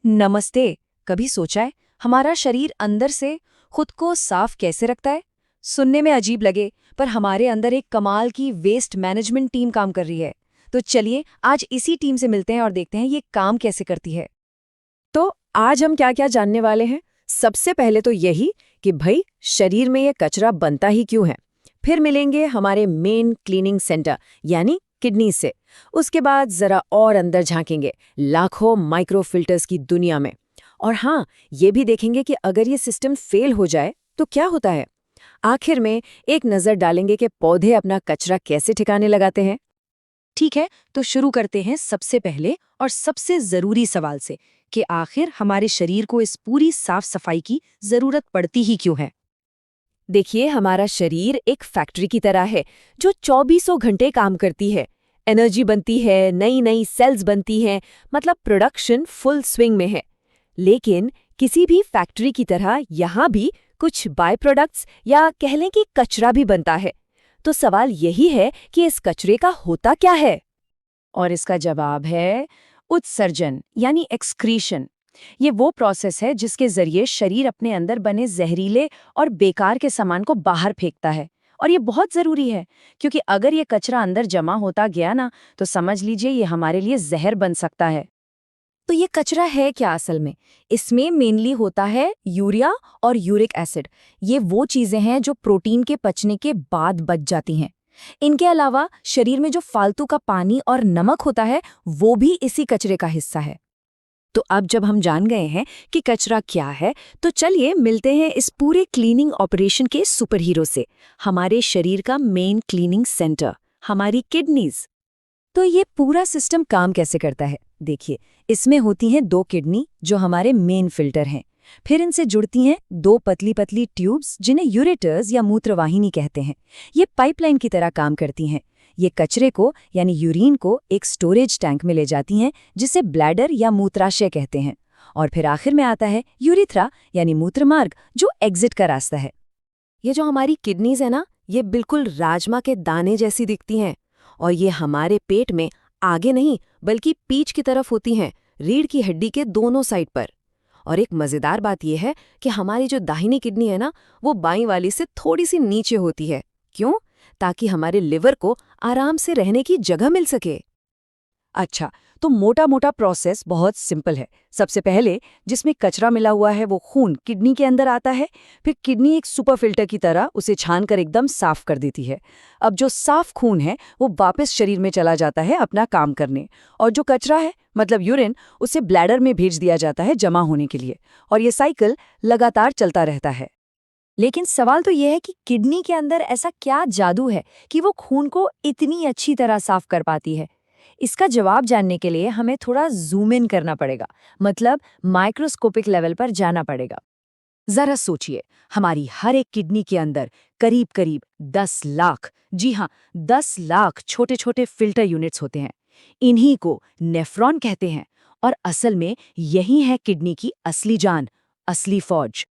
नमस्ते। कभी सोचा है हमारा शरीर अंदर से खुद को साफ कैसे रखता है? सुनने में अजीब लगे, पर हमारे अंदर एक कमाल की वेस्ट मैनेजमेंट टीम काम कर रही है। तो चलिए आज इसी टीम से मिलते हैं और देखते हैं ये काम कैसे करती है। तो आज हम क्या क्या जानने वाले हैं। सबसे पहले तो यही कि भाई शरीर में ये कचरा बनता ही क्यों है। फिर मिलेंगे हमारे मेन क्लीनिंग सेंटर यानी किडनी से। उसके बाद जरा और अंदर झांकेंगे लाखों माइक्रोफिल्टर्स की दुनिया में। और हाँ, ये भी देखेंगे कि अगर ये सिस्टम फेल हो जाए तो क्या होता है। आखिर में एक नजर डालेंगे कि पौधे अपना कचरा कैसे ठिकाने लगाते हैं। ठीक है, तो शुरू करते हैं सबसे पहले और सबसे जरूरी सवाल से कि आखिर हमारे शरीर को इस पूरी साफ सफाई की जरूरत पड़ती ही क्यों है। देखिए, हमारा शरीर एक फैक्ट्री की तरह है जो 24 घंटे काम करती है। एनर्जी बनती है, नई नई सेल्स बनती हैं, मतलब प्रोडक्शन फुल स्विंग में है। लेकिन किसी भी फैक्ट्री की तरह यहाँ भी कुछ बाय प्रोडक्ट्स या कह लें कि कचरा भी बनता है। तो सवाल यही है कि इस कचरे का होता क्या है। और इसका जवाब है उत्सर्जन यानी एक्सक्रीशन। ये वो प्रोसेस है जिसके जरिए शरीर अपने अंदर बने जहरीले और बेकार के सामान को बाहर फेंकता है। और ये बहुत जरूरी है, क्योंकि अगर ये कचरा अंदर जमा होता गया ना, तो समझ लीजिए ये हमारे लिए जहर बन सकता है। तो ये कचरा है क्या असल में? इसमें मेनली होता है यूरिया और यूरिक एसिड। ये वो चीजें हैं जो प्रोटीन के पचने के बाद बच जाती हैं। इनके अलावा शरीर में जो फालतू का पानी और नमक होता है, वो भी इसी कचरे का हिस्सा है। तो अब जब हम जान गए हैं कि कचरा क्या है, तो चलिए मिलते हैं इस पूरे क्लीनिंग ऑपरेशन के सुपर हीरो से, हमारे शरीर का मेन क्लीनिंग सेंटर, हमारी किडनीज। तो ये पूरा सिस्टम काम कैसे करता है? देखिए, इसमें होती हैं 2 किडनी जो हमारे मेन फिल्टर हैं। फिर इनसे जुड़ती हैं 2 पतली पतली ट्यूब्स जिन्हें यूरेटर्स या मूत्रवाहिनी कहते हैं। ये पाइपलाइन की तरह काम करती हैं। ये कचरे को यानी यूरिन को एक स्टोरेज टैंक में ले जाती हैं, जिसे ब्लैडर या मूत्राशय कहते हैं। और फिर आखिर में आता है यूरिथ्रा यानी मूत्रमार्ग, जो एग्जिट का रास्ता है। ये जो हमारी किडनीज है ना, ये बिल्कुल राजमा के दाने जैसी दिखती हैं। और ये हमारे पेट में आगे नहीं बल्कि पीठ की तरफ होती हैं, रीढ़ की हड्डी के दोनों साइड पर। और एक मजेदार बात यह है कि हमारी जो दाहिनी किडनी है ना, वो बाईं वाली से थोड़ी सी नीचे होती है। क्यों? ताकि हमारे लिवर को आराम से रहने की जगह मिल सके। अच्छा, तो मोटा मोटा प्रोसेस बहुत सिंपल है। सबसे पहले जिसमें कचरा मिला हुआ है वो खून किडनी के अंदर आता है। फिर किडनी एक सुपर फिल्टर की तरह उसे छानकर एकदम साफ कर देती है। अब जो साफ खून है वो वापस शरीर में चला जाता है अपना काम करने, और जो कचरा है मतलब यूरिन, उसे ब्लैडर में भेज दिया जाता है जमा होने के लिए। और ये साइकिल लगातार चलता रहता है। लेकिन सवाल तो ये है कि किडनी के अंदर ऐसा क्या जादू है कि वो खून को इतनी अच्छी तरह साफ कर पाती है। इसका जवाब जानने के लिए हमें थोड़ा जूम इन करना पड़ेगा, मतलब माइक्रोस्कोपिक लेवल पर जाना पड़ेगा। जरा सोचिए, हमारी हर एक किडनी के अंदर करीब करीब 10 लाख, जी हाँ, 10 लाख छोटे छोटे फिल्टर यूनिट्स होते हैं। इन्हीं को नेफ्रॉन कहते हैं। और असल में यही है किडनी की असली जान, असली फौज।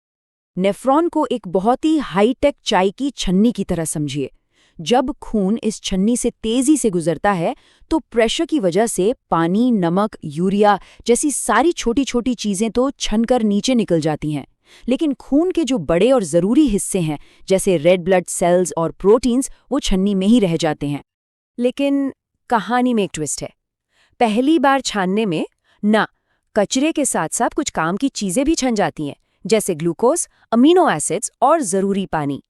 नेफ्रॉन को एक बहुत ही हाईटेक चाय की छन्नी की तरह समझिए। जब खून इस छन्नी से तेजी से गुजरता है, तो प्रेशर की वजह से पानी, नमक, यूरिया जैसी सारी छोटी छोटी चीजें तो छनकर नीचे निकल जाती हैं। लेकिन खून के जो बड़े और जरूरी हिस्से हैं, जैसे रेड ब्लड सेल्स और प्रोटीन्स, वो छन्नी में ही रह जाते हैं। लेकिन कहानी में एक ट्विस्ट है। पहली बार छानने में ना, कचरे के साथ साथ कुछ काम की चीजें भी छन जाती हैं, जैसे ग्लूकोज, अमीनो एसिड्स और जरूरी पानी।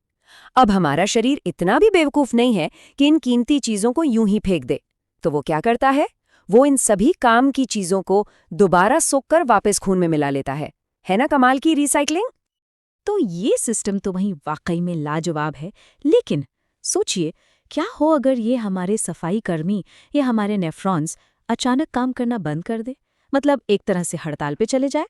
अब हमारा शरीर इतना भी बेवकूफ नहीं है कि इन कीमती चीजों को यूं ही फेंक दे। तो वो क्या करता है? वो इन सभी काम की चीजों को दोबारा सोखकर वापस खून में मिला लेता है ना कमाल की रिसाइकलिंग। तो ये सिस्टम तो वहीं वाकई में लाजवाब है। लेकिन सोचिए, क्या हो अगर ये हमारे सफाई कर्मी या हमारे नेफ्रॉन्स अचानक काम करना बंद कर दे, मतलब एक तरह से हड़ताल पे चले जाए।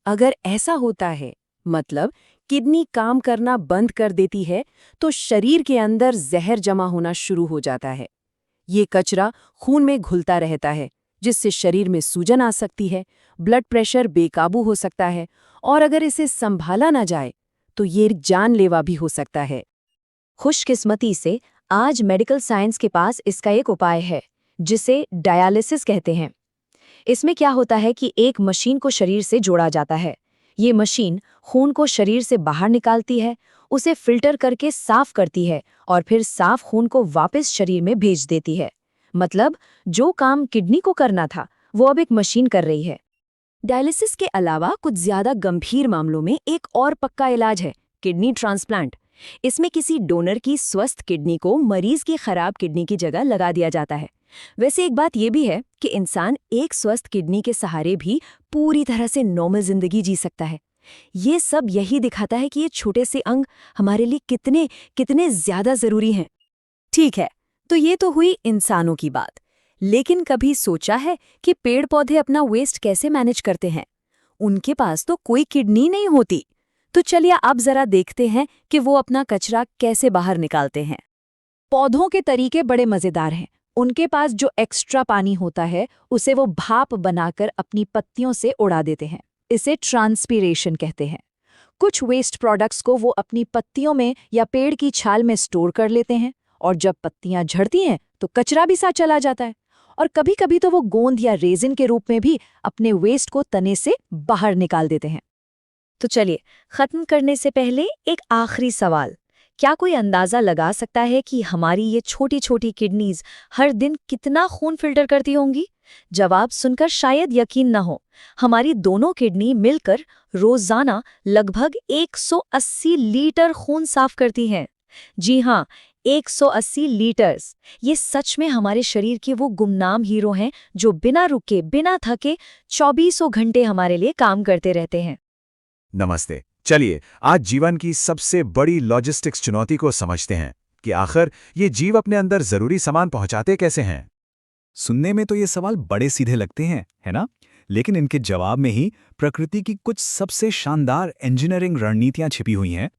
अगर ऐसा होता है, मतलब किडनी काम करना बंद कर देती है, तो शरीर के अंदर जहर जमा होना शुरू हो जाता है। ये कचरा खून में घुलता रहता है, जिससे शरीर में सूजन आ सकती है, ब्लड प्रेशर बेकाबू हो सकता है, और अगर इसे संभाला ना जाए तो ये जानलेवा भी हो सकता है। खुशकिस्मती से आज मेडिकल साइंस के पास इसका एक उपाय है, जिसे डायलिसिस कहते हैं। इसमें क्या होता है कि एक मशीन को शरीर से जोड़ा जाता है। ये मशीन खून को शरीर से बाहर निकालती है, उसे फिल्टर करके साफ करती है और फिर साफ खून को वापस शरीर में भेज देती है। मतलब जो काम किडनी को करना था वो अब एक मशीन कर रही है। डायलिसिस के अलावा कुछ ज्यादा गंभीर मामलों में एक और पक्का इलाज है, किडनी ट्रांसप्लांट। इसमें किसी डोनर की स्वस्थ किडनी को मरीज की खराब किडनी की जगह लगा दिया जाता है। वैसे एक बात यह भी है कि इंसान एक स्वस्थ किडनी के सहारे भी पूरी तरह से नॉर्मल जिंदगी जी सकता है। ये सब यही दिखाता है कि ये छोटे से अंग हमारे लिए कितने कितने ज्यादा जरूरी हैं। ठीक है, तो ये तो हुई इंसानों की बात। लेकिन कभी सोचा है कि पेड़ पौधे अपना वेस्ट कैसे मैनेज करते हैं? उनके पास तो कोई किडनी नहीं होती। तो चलिए अब जरा देखते हैं कि वो अपना कचरा कैसे बाहर निकालते हैं। पौधों के तरीके बड़े मजेदार हैं। उनके पास जो एक्स्ट्रा पानी होता है उसे वो भाप बनाकर अपनी पत्तियों से उड़ा देते हैं। इसे ट्रांसपीरेशन कहते हैं। कुछ वेस्ट प्रोडक्ट्स को वो अपनी पत्तियों में या पेड़ की छाल में स्टोर कर लेते हैं और जब पत्तियां झड़ती हैं तो कचरा भी साथ चला जाता है। और कभी-कभी तो वो गोंद या रेजिन के रूप में भी अपने वेस्ट को तने से बाहर निकाल देते हैं। तो चलिए, खत्म करने से पहले एक आखिरी सवाल। क्या कोई अंदाजा लगा सकता है कि हमारी ये छोटी छोटी किडनीज हर दिन कितना खून फिल्टर करती होंगी? जवाब सुनकर शायद यकीन न हो। हमारी दोनों किडनी मिलकर रोजाना लगभग 180 लीटर खून साफ करती हैं। जी हाँ, 180 लीटर्स। ये सच में हमारे शरीर के वो गुमनाम हीरो हैं जो बिना रुके, बिना थके 24 घंटे हमारे लिए काम करते रहते हैं। नमस्ते। चलिए आज जीवन की सबसे बड़ी लॉजिस्टिक्स चुनौती को समझते हैं कि आखिर ये जीव अपने अंदर जरूरी सामान पहुंचाते कैसे हैं। सुनने में तो ये सवाल बड़े सीधे लगते हैं, है ना? लेकिन इनके जवाब में ही प्रकृति की कुछ सबसे शानदार इंजीनियरिंग रणनीतियां छिपी हुई हैं।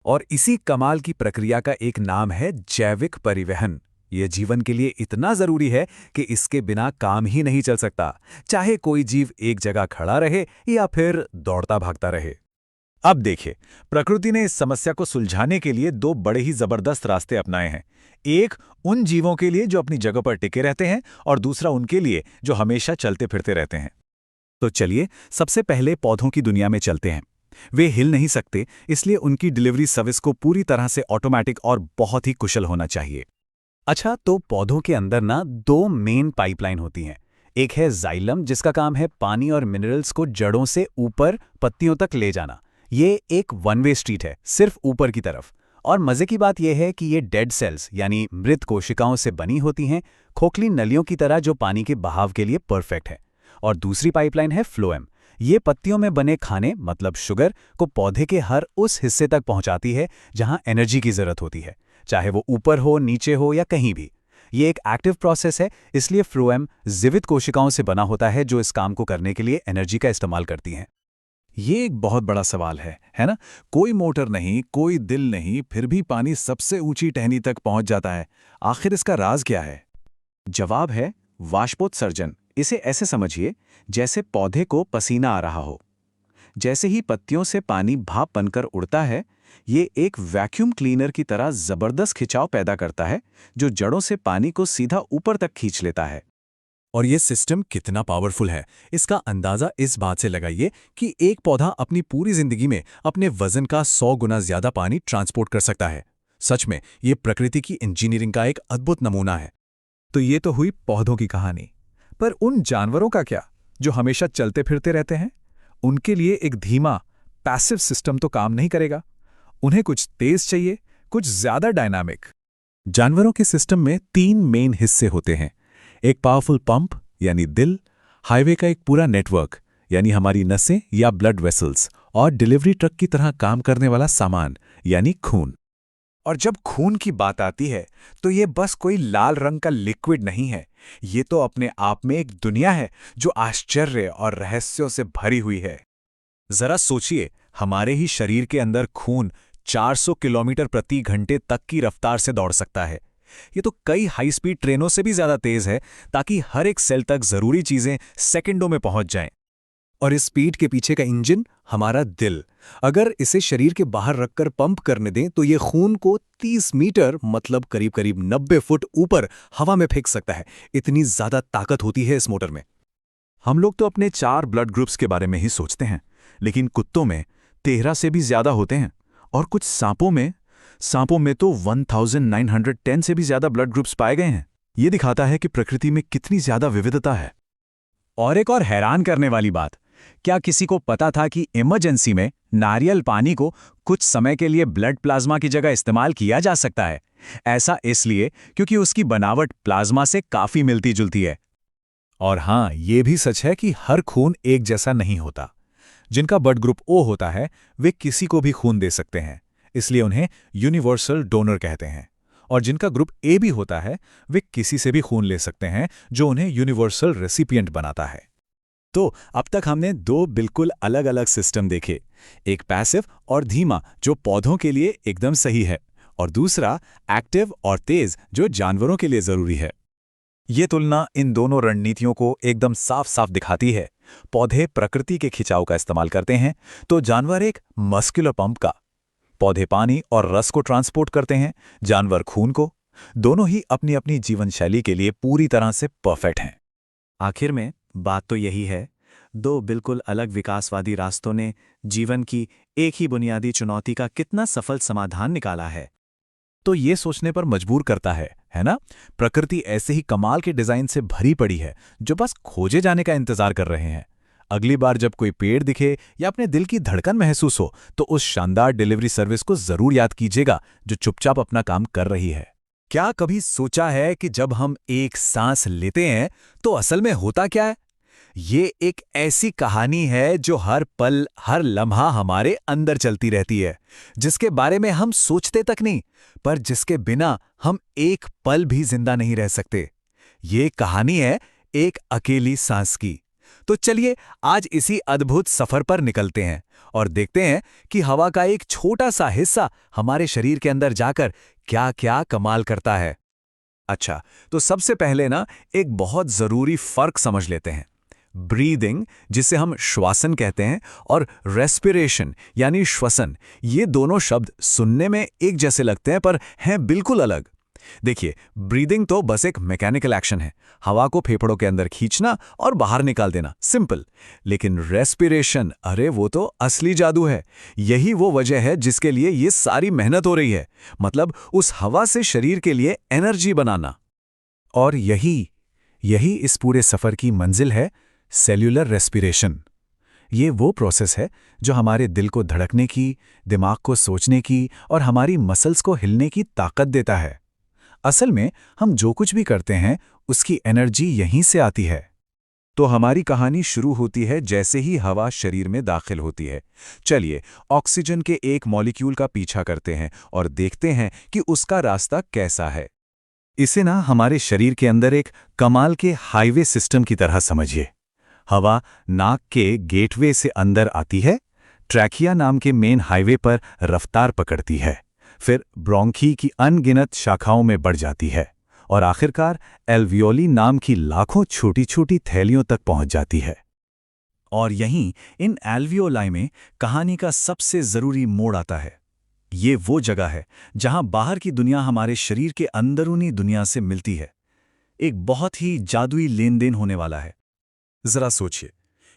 और इसी कमाल की प्रक्रिया का एक नाम है जैविक परिवहन। ये जीवन के लिए इतना जरूरी है कि इसके बिना काम ही नहीं चल सकता, चाहे कोई जीव एक जगह खड़ा रहे या फिर दौड़ता भागता रहे। अब देखिए, प्रकृति ने इस समस्या को सुलझाने के लिए दो बड़े ही जबरदस्त रास्ते अपनाए हैं। एक उन जीवों के लिए जो अपनी जगह पर टिके रहते हैं और दूसरा उनके लिए जो हमेशा चलते फिरते रहते हैं। तो चलिए सबसे पहले पौधों की दुनिया में चलते हैं। वे हिल नहीं सकते, इसलिए उनकी डिलीवरी सर्विस को पूरी तरह से ऑटोमेटिक और बहुत ही कुशल होना चाहिए। अच्छा, तो पौधों के अंदर ना दो मेन पाइपलाइन होती हैं। एक है जाइलम, जिसका काम है पानी और मिनरल्स को जड़ों से ऊपर पत्तियों तक ले जाना। ये एक वन वे स्ट्रीट है, सिर्फ ऊपर की तरफ। और मजे की बात यह है कि ये डेड सेल्स यानी मृत कोशिकाओं से बनी होती हैं, खोखली नलियों की तरह जो पानी के बहाव के लिए परफेक्ट है। और दूसरी पाइपलाइन है फ्लोएम। ये पत्तियों में बने खाने मतलब शुगर को पौधे के हर उस हिस्से तक पहुंचाती है जहां एनर्जी की जरूरत होती है, चाहे वो ऊपर हो, नीचे हो या कहीं भी। ये एक एक्टिव प्रोसेस है, इसलिए फ्लोएम जीवित कोशिकाओं से बना होता है जो इस काम को करने के लिए एनर्जी का इस्तेमाल करती हैं। ये एक बहुत बड़ा सवाल है ना? कोई मोटर नहीं, कोई दिल नहीं, फिर भी पानी सबसे ऊंची टहनी तक पहुंच जाता है। आखिर इसका राज क्या है? जवाब है वाष्पोत्सर्जन। इसे ऐसे समझिए जैसे पौधे को पसीना आ रहा हो। जैसे ही पत्तियों से पानी भाप बनकर उड़ता है, ये एक वैक्यूम क्लीनर की तरह जबरदस्त खिंचाव पैदा करता है जो जड़ों से पानी को सीधा ऊपर तक खींच लेता है। और ये सिस्टम कितना पावरफुल है, इसका अंदाजा इस बात से लगाइए कि एक पौधा अपनी पूरी जिंदगी में अपने वजन का 100 गुना ज्यादा पानी ट्रांसपोर्ट कर सकता है। सच में ये प्रकृति की इंजीनियरिंग का एक अद्भुत नमूना है। तो ये तो हुई पौधों की कहानी, पर उन जानवरों का क्या जो हमेशा चलते फिरते रहते हैं? उनके लिए एक धीमा पैसिव सिस्टम तो काम नहीं करेगा। उन्हें कुछ तेज चाहिए, कुछ ज्यादा डायनामिक। जानवरों के सिस्टम में 3 मेन हिस्से होते हैं। एक पावरफुल पंप यानी दिल, हाईवे का एक पूरा नेटवर्क यानी हमारी नसें या ब्लड वेसल्स, और डिलीवरी ट्रक की तरह काम करने वाला सामान यानी खून। और जब खून की बात आती है तो ये बस कोई लाल रंग का लिक्विड नहीं है, ये तो अपने आप में एक दुनिया है जो आश्चर्य और रहस्यों से भरी हुई है। जरा सोचिए, हमारे ही शरीर के अंदर खून 400 किलोमीटर प्रति घंटे तक की रफ्तार से दौड़ सकता है। ये तो कई हाई स्पीड ट्रेनों से भी ज्यादा तेज है, ताकि हर एक सेल तक जरूरी चीजें सेकंडों में पहुंच जाएं। और इस स्पीड के पीछे का इंजन हमारा दिल। अगर इसे शरीर के बाहर रखकर पंप करने दें तो ये खून को 30 मीटर मतलब करीब करीब 90 फुट ऊपर हवा में फेंक सकता है। इतनी ज्यादा ताकत होती है इस मोटर में। हम लोग तो अपने 4 ब्लड ग्रुप्स के बारे में ही सोचते हैं, लेकिन कुत्तों में 13 से भी ज्यादा होते हैं, और कुछ सांपों में तो 1910 से भी ज्यादा ब्लड ग्रुप्स पाए गए हैं। ये दिखाता है कि प्रकृति में कितनी ज्यादा विविधता है। और एक और हैरान करने वाली बात, क्या किसी को पता था कि इमरजेंसी में नारियल पानी को कुछ समय के लिए ब्लड प्लाज्मा की जगह इस्तेमाल किया जा सकता है? ऐसा इसलिए क्योंकि उसकी बनावट प्लाज्मा से काफी मिलती जुलती है। और हाँ, ये भी सच है कि हर खून एक जैसा नहीं होता। जिनका ब्लड ग्रुप ओ होता है वे किसी को भी खून दे सकते हैं, इसलिए उन्हें यूनिवर्सल डोनर कहते हैं। और जिनका ग्रुप ए भी होता है वे किसी से भी खून ले सकते हैं, जो उन्हें यूनिवर्सल रेसिपिएंट बनाता है। तो अब तक हमने 2 बिल्कुल अलग अलग सिस्टम देखे, एक पैसिव और धीमा जो पौधों के लिए एकदम सही है, और दूसरा एक्टिव और तेज जो जानवरों के लिए जरूरी है। ये तुलना इन दोनों रणनीतियों को एकदम साफ साफ दिखाती है। पौधे प्रकृति के खिंचाव का इस्तेमाल करते हैं, तो जानवर एक मस्कुलर पंप का। पौधे पानी और रस को ट्रांसपोर्ट करते हैं, जानवर खून को। दोनों ही अपनी अपनी जीवन शैली के लिए पूरी तरह से परफेक्ट हैं। आखिर में बात तो यही है, 2 बिल्कुल अलग विकासवादी रास्तों ने जीवन की एक ही बुनियादी चुनौती का कितना सफल समाधान निकाला है। तो ये सोचने पर मजबूर करता है ना? प्रकृति ऐसे ही कमाल के डिजाइन से भरी पड़ी है जो बस खोजे जाने का इंतजार कर रहे हैं। अगली बार जब कोई पेड़ दिखे या अपने दिल की धड़कन महसूस हो, तो उस शानदार डिलीवरी सर्विस को जरूर याद कीजिएगा जो चुपचाप अपना काम कर रही है। क्या कभी सोचा है कि जब हम एक सांस लेते हैं तो असल में होता क्या है? ये एक ऐसी कहानी है जो हर पल, हर लम्हा हमारे अंदर चलती रहती है, जिसके बारे में हम सोचते तक नहीं, पर जिसके बिना हम एक पल भी जिंदा नहीं रह सकते। ये कहानी है एक अकेली सांस की। तो चलिए आज इसी अद्भुत सफर पर निकलते हैं और देखते हैं कि हवा का एक छोटा सा हिस्सा हमारे शरीर के अंदर जाकर क्या क्या कमाल करता है। अच्छा, तो सबसे पहले एक बहुत जरूरी फर्क समझ लेते हैं। ब्रीदिंग, जिसे हम श्वासन कहते हैं, और रेस्पिरेशन यानी श्वसन, ये दोनों शब्द सुनने में एक जैसे लगते हैं पर हैं बिल्कुल अलग। देखिए, ब्रीदिंग तो बस एक मैकेनिकल एक्शन है, हवा को फेफड़ों के अंदर खींचना और बाहर निकाल देना, सिंपल। लेकिन रेस्पिरेशन, अरे वो तो असली जादू है। यही वो वजह है जिसके लिए ये सारी मेहनत हो रही है, मतलब उस हवा से शरीर के लिए एनर्जी बनाना। और यही इस पूरे सफर की मंजिल है, सेल्यूलर रेस्पिरेशन। ये वो प्रोसेस है जो हमारे दिल को धड़कने की, दिमाग को सोचने की और हमारी मसल्स को हिलने की ताकत देता है। असल में हम जो कुछ भी करते हैं उसकी एनर्जी यहीं से आती है। तो हमारी कहानी शुरू होती है जैसे ही हवा शरीर में दाखिल होती है। चलिए ऑक्सीजन के एक मॉलिक्यूल का पीछा करते हैं और देखते हैं कि उसका रास्ता कैसा है। इसे हमारे शरीर के अंदर एक कमाल के हाईवे सिस्टम की तरह समझिए। हवा नाक के गेटवे से अंदर आती है, ट्रैकिया नाम के मेन हाईवे पर रफ्तार पकड़ती है, फिर ब्रोंकी की अनगिनत शाखाओं में बढ़ जाती है और आखिरकार एल्वियोली नाम की लाखों छोटी छोटी थैलियों तक पहुंच जाती है। और यहीं इन एल्वियोलाई में कहानी का सबसे जरूरी मोड़ आता है। ये वो जगह है जहां बाहर की दुनिया हमारे शरीर के अंदरूनी दुनिया से मिलती है। एक बहुत ही जादुई लेन देन होने वाला है। जरा सोचिए,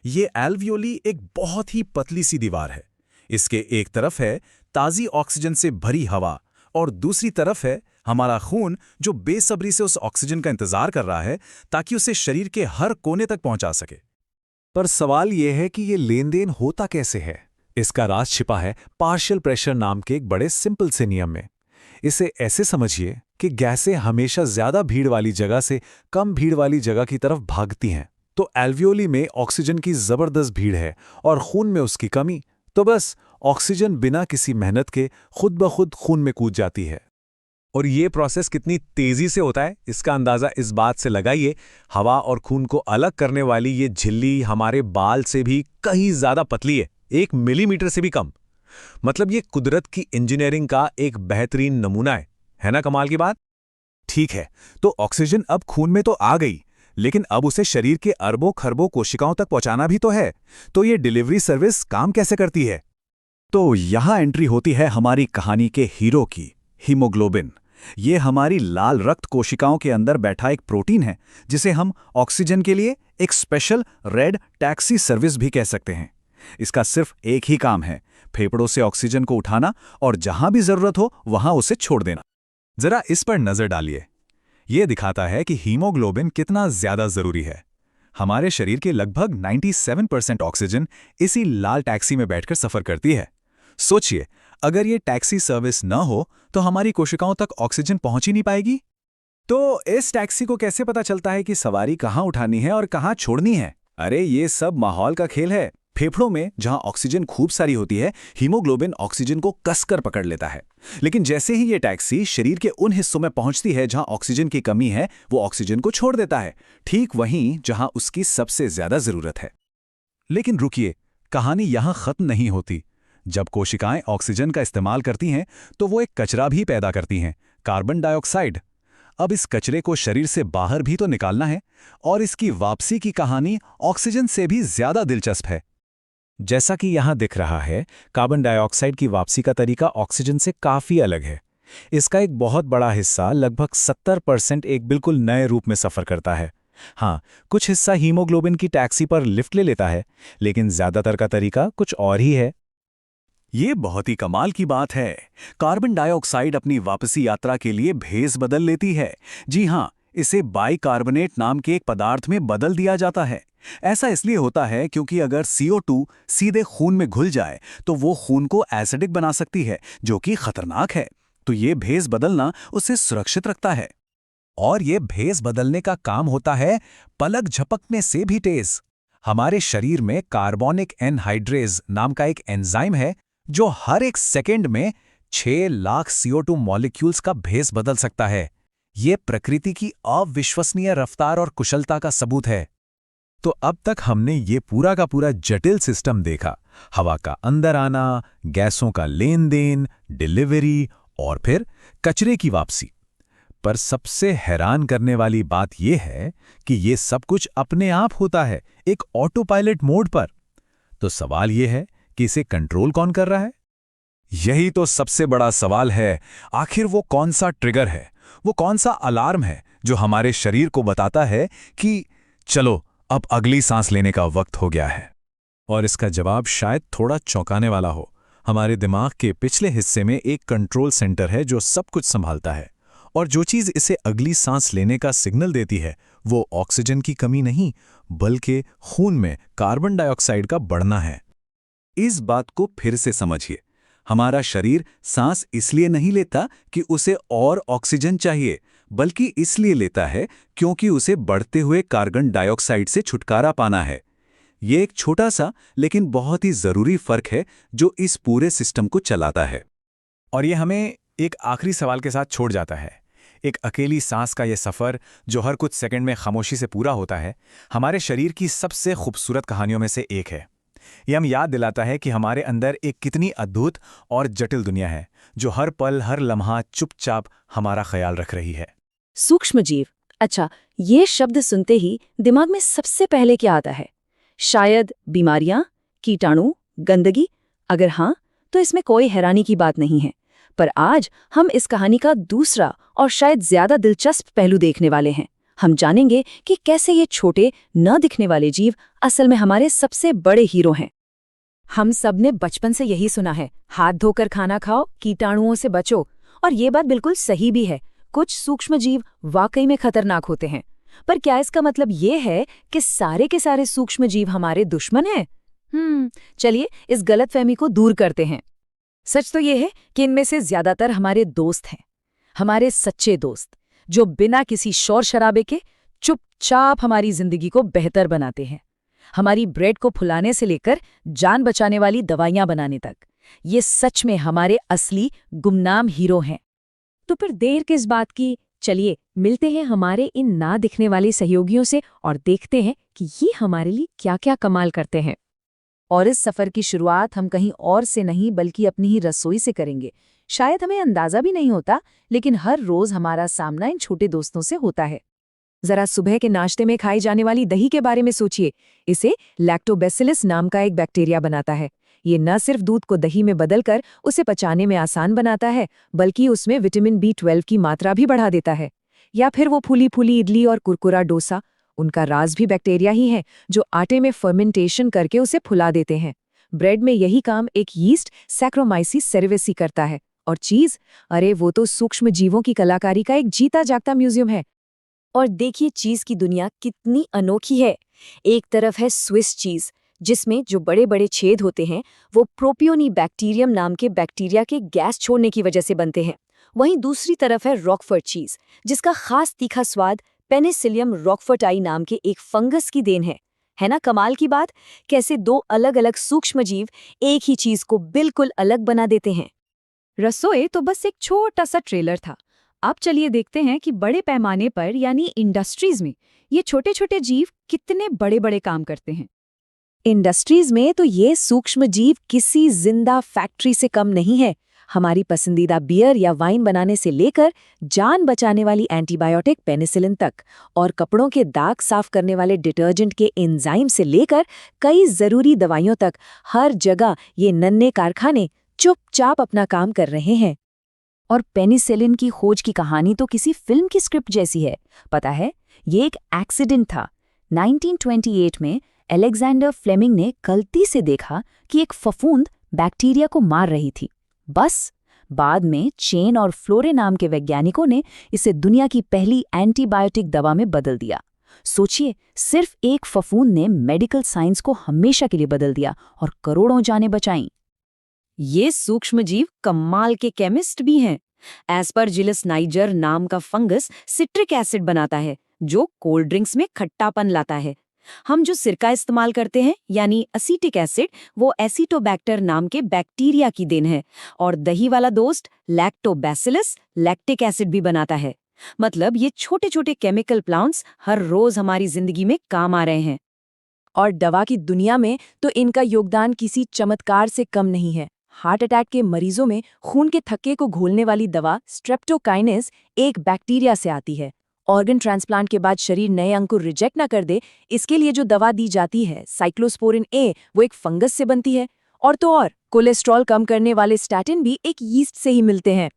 ये एल्वियोली एक बहुत ही पतली सी दीवार है। इसके एक तरफ है ताज़ी ऑक्सीजन से भरी हवा और दूसरी तरफ है हमारा खून, जो बेसब्री से उस ऑक्सीजन का इंतजार कर रहा है ताकि उसे शरीर के हर कोने तक पहुंचा सके। पर सवाल यह है कि ये लेन देन होता कैसे है? इसका राज छिपा है पार्शियल प्रेशर नाम के एक बड़े सिंपल से नियम में। इसे ऐसे समझिए कि गैसें हमेशा ज्यादा भीड़ वाली जगह से कम भीड़ वाली जगह की तरफ भागती हैं। तो एल्वियोली में ऑक्सीजन की जबरदस्त भीड़ है और खून में उसकी कमी, तो बस ऑक्सीजन बिना किसी मेहनत के खुद ब खुद खून में कूद जाती है। और ये प्रोसेस कितनी तेजी से होता है इसका अंदाजा इस बात से लगाइए, हवा और खून को अलग करने वाली ये झिल्ली हमारे बाल से भी कहीं ज्यादा पतली है, 1 मिलीमीटर से भी कम। मतलब ये कुदरत की इंजीनियरिंग का एक बेहतरीन नमूना है ना कमाल की बात? ठीक है, तो ऑक्सीजन अब खून में तो आ गई, लेकिन अब उसे शरीर के अरबों खरबों कोशिकाओं तक पहुंचाना भी तो है। तो ये डिलीवरी सर्विस काम कैसे करती है? तो यहां एंट्री होती है हमारी कहानी के हीरो की, हीमोग्लोबिन। ये हमारी लाल रक्त कोशिकाओं के अंदर बैठा एक प्रोटीन है जिसे हम ऑक्सीजन के लिए एक स्पेशल रेड टैक्सी सर्विस भी कह सकते हैं। इसका सिर्फ एक ही काम है, फेफड़ों से ऑक्सीजन को उठाना और जहां भी जरूरत हो वहां उसे छोड़ देना। जरा इस पर नजर डालिए। ये दिखाता है कि हीमोग्लोबिन कितना ज्यादा जरूरी है। हमारे शरीर के लगभग 97% ऑक्सीजन इसी लाल टैक्सी में बैठकर सफर करती है। सोचिए, अगर ये टैक्सी सर्विस न हो तो हमारी कोशिकाओं तक ऑक्सीजन पहुंच ही नहीं पाएगी। तो इस टैक्सी को कैसे पता चलता है कि सवारी कहाँ उठानी है और कहाँ छोड़नी है? अरे ये सब माहौल का खेल है। फेफड़ों में जहां ऑक्सीजन खूब सारी होती है, हीमोग्लोबिन ऑक्सीजन को कसकर पकड़ लेता है। लेकिन जैसे ही ये टैक्सी शरीर के उन हिस्सों में पहुंचती है जहां ऑक्सीजन की कमी है, वो ऑक्सीजन को छोड़ देता है, ठीक वहीं जहां उसकी सबसे ज्यादा जरूरत है। लेकिन रुकिए, कहानी यहां खत्म नहीं होती। जब कोशिकाएं ऑक्सीजन का इस्तेमाल करती हैं तो वो एक कचरा भी पैदा करती हैं, कार्बन डाइऑक्साइड। अब इस कचरे को शरीर से बाहर भी तो निकालना है, और इसकी वापसी की कहानी ऑक्सीजन से भी ज्यादा दिलचस्प है। जैसा कि यहां दिख रहा है, कार्बन डाइऑक्साइड की वापसी का तरीका ऑक्सीजन से काफी अलग है। इसका एक बहुत बड़ा हिस्सा, लगभग 70%, एक बिल्कुल नए रूप में सफर करता है। हाँ, कुछ हिस्सा हीमोग्लोबिन की टैक्सी पर लिफ्ट ले लेता है, लेकिन ज्यादातर का तरीका कुछ और ही है। ये बहुत ही कमाल की बात है। कार्बन डाइऑक्साइड अपनी वापसी यात्रा के लिए भेस बदल लेती है। जी हाँ, इसे बाइकार्बोनेट नाम के एक पदार्थ में बदल दिया जाता है। ऐसा इसलिए होता है क्योंकि अगर CO2 सीधे खून में घुल जाए तो वो खून को एसिडिक बना सकती है, जो कि खतरनाक है। तो ये भेस बदलना उसे सुरक्षित रखता है। और ये भेस बदलने का काम होता है पलक झपकने से भी तेज। हमारे शरीर में कार्बोनिक एनहाइड्रेज नाम का एक एंजाइम है जो हर एक सेकंड में 6 लाख CO2 मॉलिक्यूल्स का भेस बदल सकता है। ये प्रकृति की अविश्वसनीय रफ्तार और कुशलता का सबूत है। तो अब तक हमने ये पूरा का पूरा जटिल सिस्टम देखा। हवा का अंदर आना, गैसों का लेन देन, डिलीवरी और फिर कचरे की वापसी। पर सबसे हैरान करने वाली बात यह है कि ये सब कुछ अपने आप होता है, एक ऑटो पायलट मोड पर। तो सवाल यह है कि इसे कंट्रोल कौन कर रहा है? यही तो सबसे बड़ा सवाल है। आखिर वो कौन सा ट्रिगर है, वो कौन सा अलार्म है जो हमारे शरीर को बताता है कि चलो अब अगली सांस लेने का वक्त हो गया है? और इसका जवाब शायद थोड़ा चौंकाने वाला हो। हमारे दिमाग के पिछले हिस्से में एक कंट्रोल सेंटर है जो सब कुछ संभालता है, और जो चीज इसे अगली सांस लेने का सिग्नल देती है वो ऑक्सीजन की कमी नहीं, बल्कि खून में कार्बन डाइऑक्साइड का बढ़ना है। इस बात को फिर से समझिए। हमारा शरीर सांस इसलिए नहीं लेता कि उसे और ऑक्सीजन चाहिए, बल्कि इसलिए लेता है क्योंकि उसे बढ़ते हुए कार्बन डाइऑक्साइड से छुटकारा पाना है। ये एक छोटा सा लेकिन बहुत ही जरूरी फर्क है जो इस पूरे सिस्टम को चलाता है। और ये हमें एक आखिरी सवाल के साथ छोड़ जाता है। एक अकेली सांस का ये सफ़र जो हर कुछ सेकंड में खामोशी से पूरा होता है, हमारे शरीर की सबसे खूबसूरत कहानियों में से एक है। ये हम याद दिलाता है कि हमारे अंदर एक कितनी अद्भुत और जटिल दुनिया है जो हर पल हर लम्हा चुपचाप हमारा ख्याल रख रही है। सूक्ष्मजीव। अच्छा, ये शब्द सुनते ही दिमाग में सबसे पहले क्या आता है? शायद बीमारियां, कीटाणु, गंदगी? अगर हाँ, तो इसमें कोई हैरानी की बात नहीं है। पर आज हम इस कहानी का दूसरा और शायद ज्यादा दिलचस्प पहलू देखने वाले हैं। हम जानेंगे कि कैसे ये छोटे न दिखने वाले जीव असल में हमारे सबसे बड़े हीरो हैं। हम सब ने बचपन से यही सुना है, हाथ धोकर खाना खाओ, कीटाणुओं से बचो। और ये बात बिल्कुल सही भी है। कुछ सूक्ष्मजीव वाकई में खतरनाक होते हैं। पर क्या इसका मतलब ये है कि सारे के सारे सूक्ष्मजीव हमारे दुश्मन हैं? चलिए इस गलतफहमी को दूर करते हैं। सच तो ये है कि इनमें से ज्यादातर हमारे दोस्त हैं, हमारे सच्चे दोस्त, जो बिना किसी शोर शराबे के चुपचाप हमारी जिंदगी को बेहतर बनाते हैं। हमारी ब्रेड को फुलाने से लेकर जान बचाने वाली दवाइयां बनाने तक, ये सच में हमारे असली गुमनाम हीरो हैं। तो फिर देर किस बात की? चलिए मिलते हैं हमारे इन ना दिखने वाले सहयोगियों से और देखते हैं कि ये हमारे लिए क्या क्या कमाल करते हैं। और इस सफर की शुरुआत हम कहीं और से नहीं बल्कि अपनी ही रसोई से करेंगे। शायद हमें अंदाजा भी नहीं होता, लेकिन हर रोज हमारा सामना इन छोटे दोस्तों से होता है। जरा सुबह के नाश्ते में खाई जाने वाली दही के बारे में सोचिए। इसे लैक्टोबैसिलस नाम का एक बैक्टीरिया बनाता है। ये न सिर्फ दूध को दही में बदलकर उसे पचाने में आसान बनाता है, बल्कि उसमें विटामिन B12 की मात्रा भी बढ़ा देता है। या फिर वो फूली फूली इडली और कुरकुरा डोसा, उनका राज भी बैक्टीरिया ही है, जो आटे में फर्मेंटेशन करके उसे फुला देते हैं। ब्रेड में यही काम एक यीस्ट सैक्रोमाइसिस सेरेविसी करता है। और चीज, अरे वो तो सूक्ष्म जीवों की कलाकारी का एक जीता जागता म्यूजियम है। और देखिए चीज की दुनिया कितनी अनोखी है। एक तरफ है स्विस चीज, जिसमें जो बड़े बड़े छेद होते हैं वो प्रोपियोनिबैक्टीरियम नाम के बैक्टीरिया के गैस छोड़ने की वजह से बनते हैं। वहीं दूसरी तरफ है रॉकफोर्ट चीज, जिसका खास तीखा स्वाद पेनिसिलियम रॉकफोर्टाई नाम के एक फंगस की देन है ना कमाल की बात, कैसे दो अलग अलग सूक्ष्म जीव एक ही चीज को बिल्कुल अलग बना देते हैं। रसोई तो बस एक छोटा सा ट्रेलर था। अब चलिए देखते हैं कि बड़े पैमाने पर यानी इंडस्ट्रीज में ये छोटे छोटे जीव कितने बड़े बड़े काम करते हैं। इंडस्ट्रीज में तो ये सूक्ष्म जीव किसी जिंदा फैक्ट्री से कम नहीं है। हमारी पसंदीदा बियर या वाइन बनाने से लेकर जान बचाने वाली एंटीबायोटिक पेनिसिलिन तक, और कपड़ों के दाग साफ करने वाले डिटर्जेंट के एंजाइम से लेकर कई जरूरी दवाइयों तक, हर जगह ये नन्हे कारखाने चुपचाप अपना काम कर रहे हैं। और पेनिसिलिन की खोज की कहानी तो किसी फिल्म की स्क्रिप्ट जैसी है। पता है, ये एक एक्सीडेंट था। 1928 में अलेक्जेंडर फ्लेमिंग ने गलती से देखा कि एक फफूंद बैक्टीरिया को मार रही थी। बस बाद में चेन और फ्लोरे नाम के वैज्ञानिकों ने इसे दुनिया की पहली एंटीबायोटिक दवा में बदल दिया। सोचिए, सिर्फ एक फफूंद ने मेडिकल साइंस को हमेशा के लिए बदल दिया और करोड़ों जानें बचाईं। ये सूक्ष्म जीव कमाल के केमिस्ट भी हैं। एस्परजिलस नाइजर नाम का फंगस सिट्रिक एसिड बनाता है, जो कोल्ड ड्रिंक्स में खट्टापन लाता है। हम जो सिरका इस्तेमाल करते हैं यानी असीटिक एसिड, वो एसिटोबैक्टर नाम के बैक्टीरिया की देन है। और दही वाला दोस्त लैक्टोबैसिलस लैक्टिक एसिड भी बनाता है। मतलब ये छोटे छोटे केमिकल प्लांट्स हर रोज हमारी जिंदगी में काम आ रहे हैं। और दवा की दुनिया में तो इनका योगदान किसी चमत्कार से कम नहीं है। हार्ट अटैक के मरीजों में खून के थक्के को घोलने वाली दवा स्ट्रेप्टोकाइनेस एक बैक्टीरिया से आती है। ऑर्गन ट्रांसप्लांट के बाद शरीर नए अंग को रिजेक्ट ना कर दे, इसके लिए जो दवा दी जाती है साइक्लोस्पोरिन ए, वो एक फंगस से बनती है। और तो और कोलेस्ट्रॉल कम करने वाले स्टैटिन भी एक यीस्ट से ही मिलते हैं।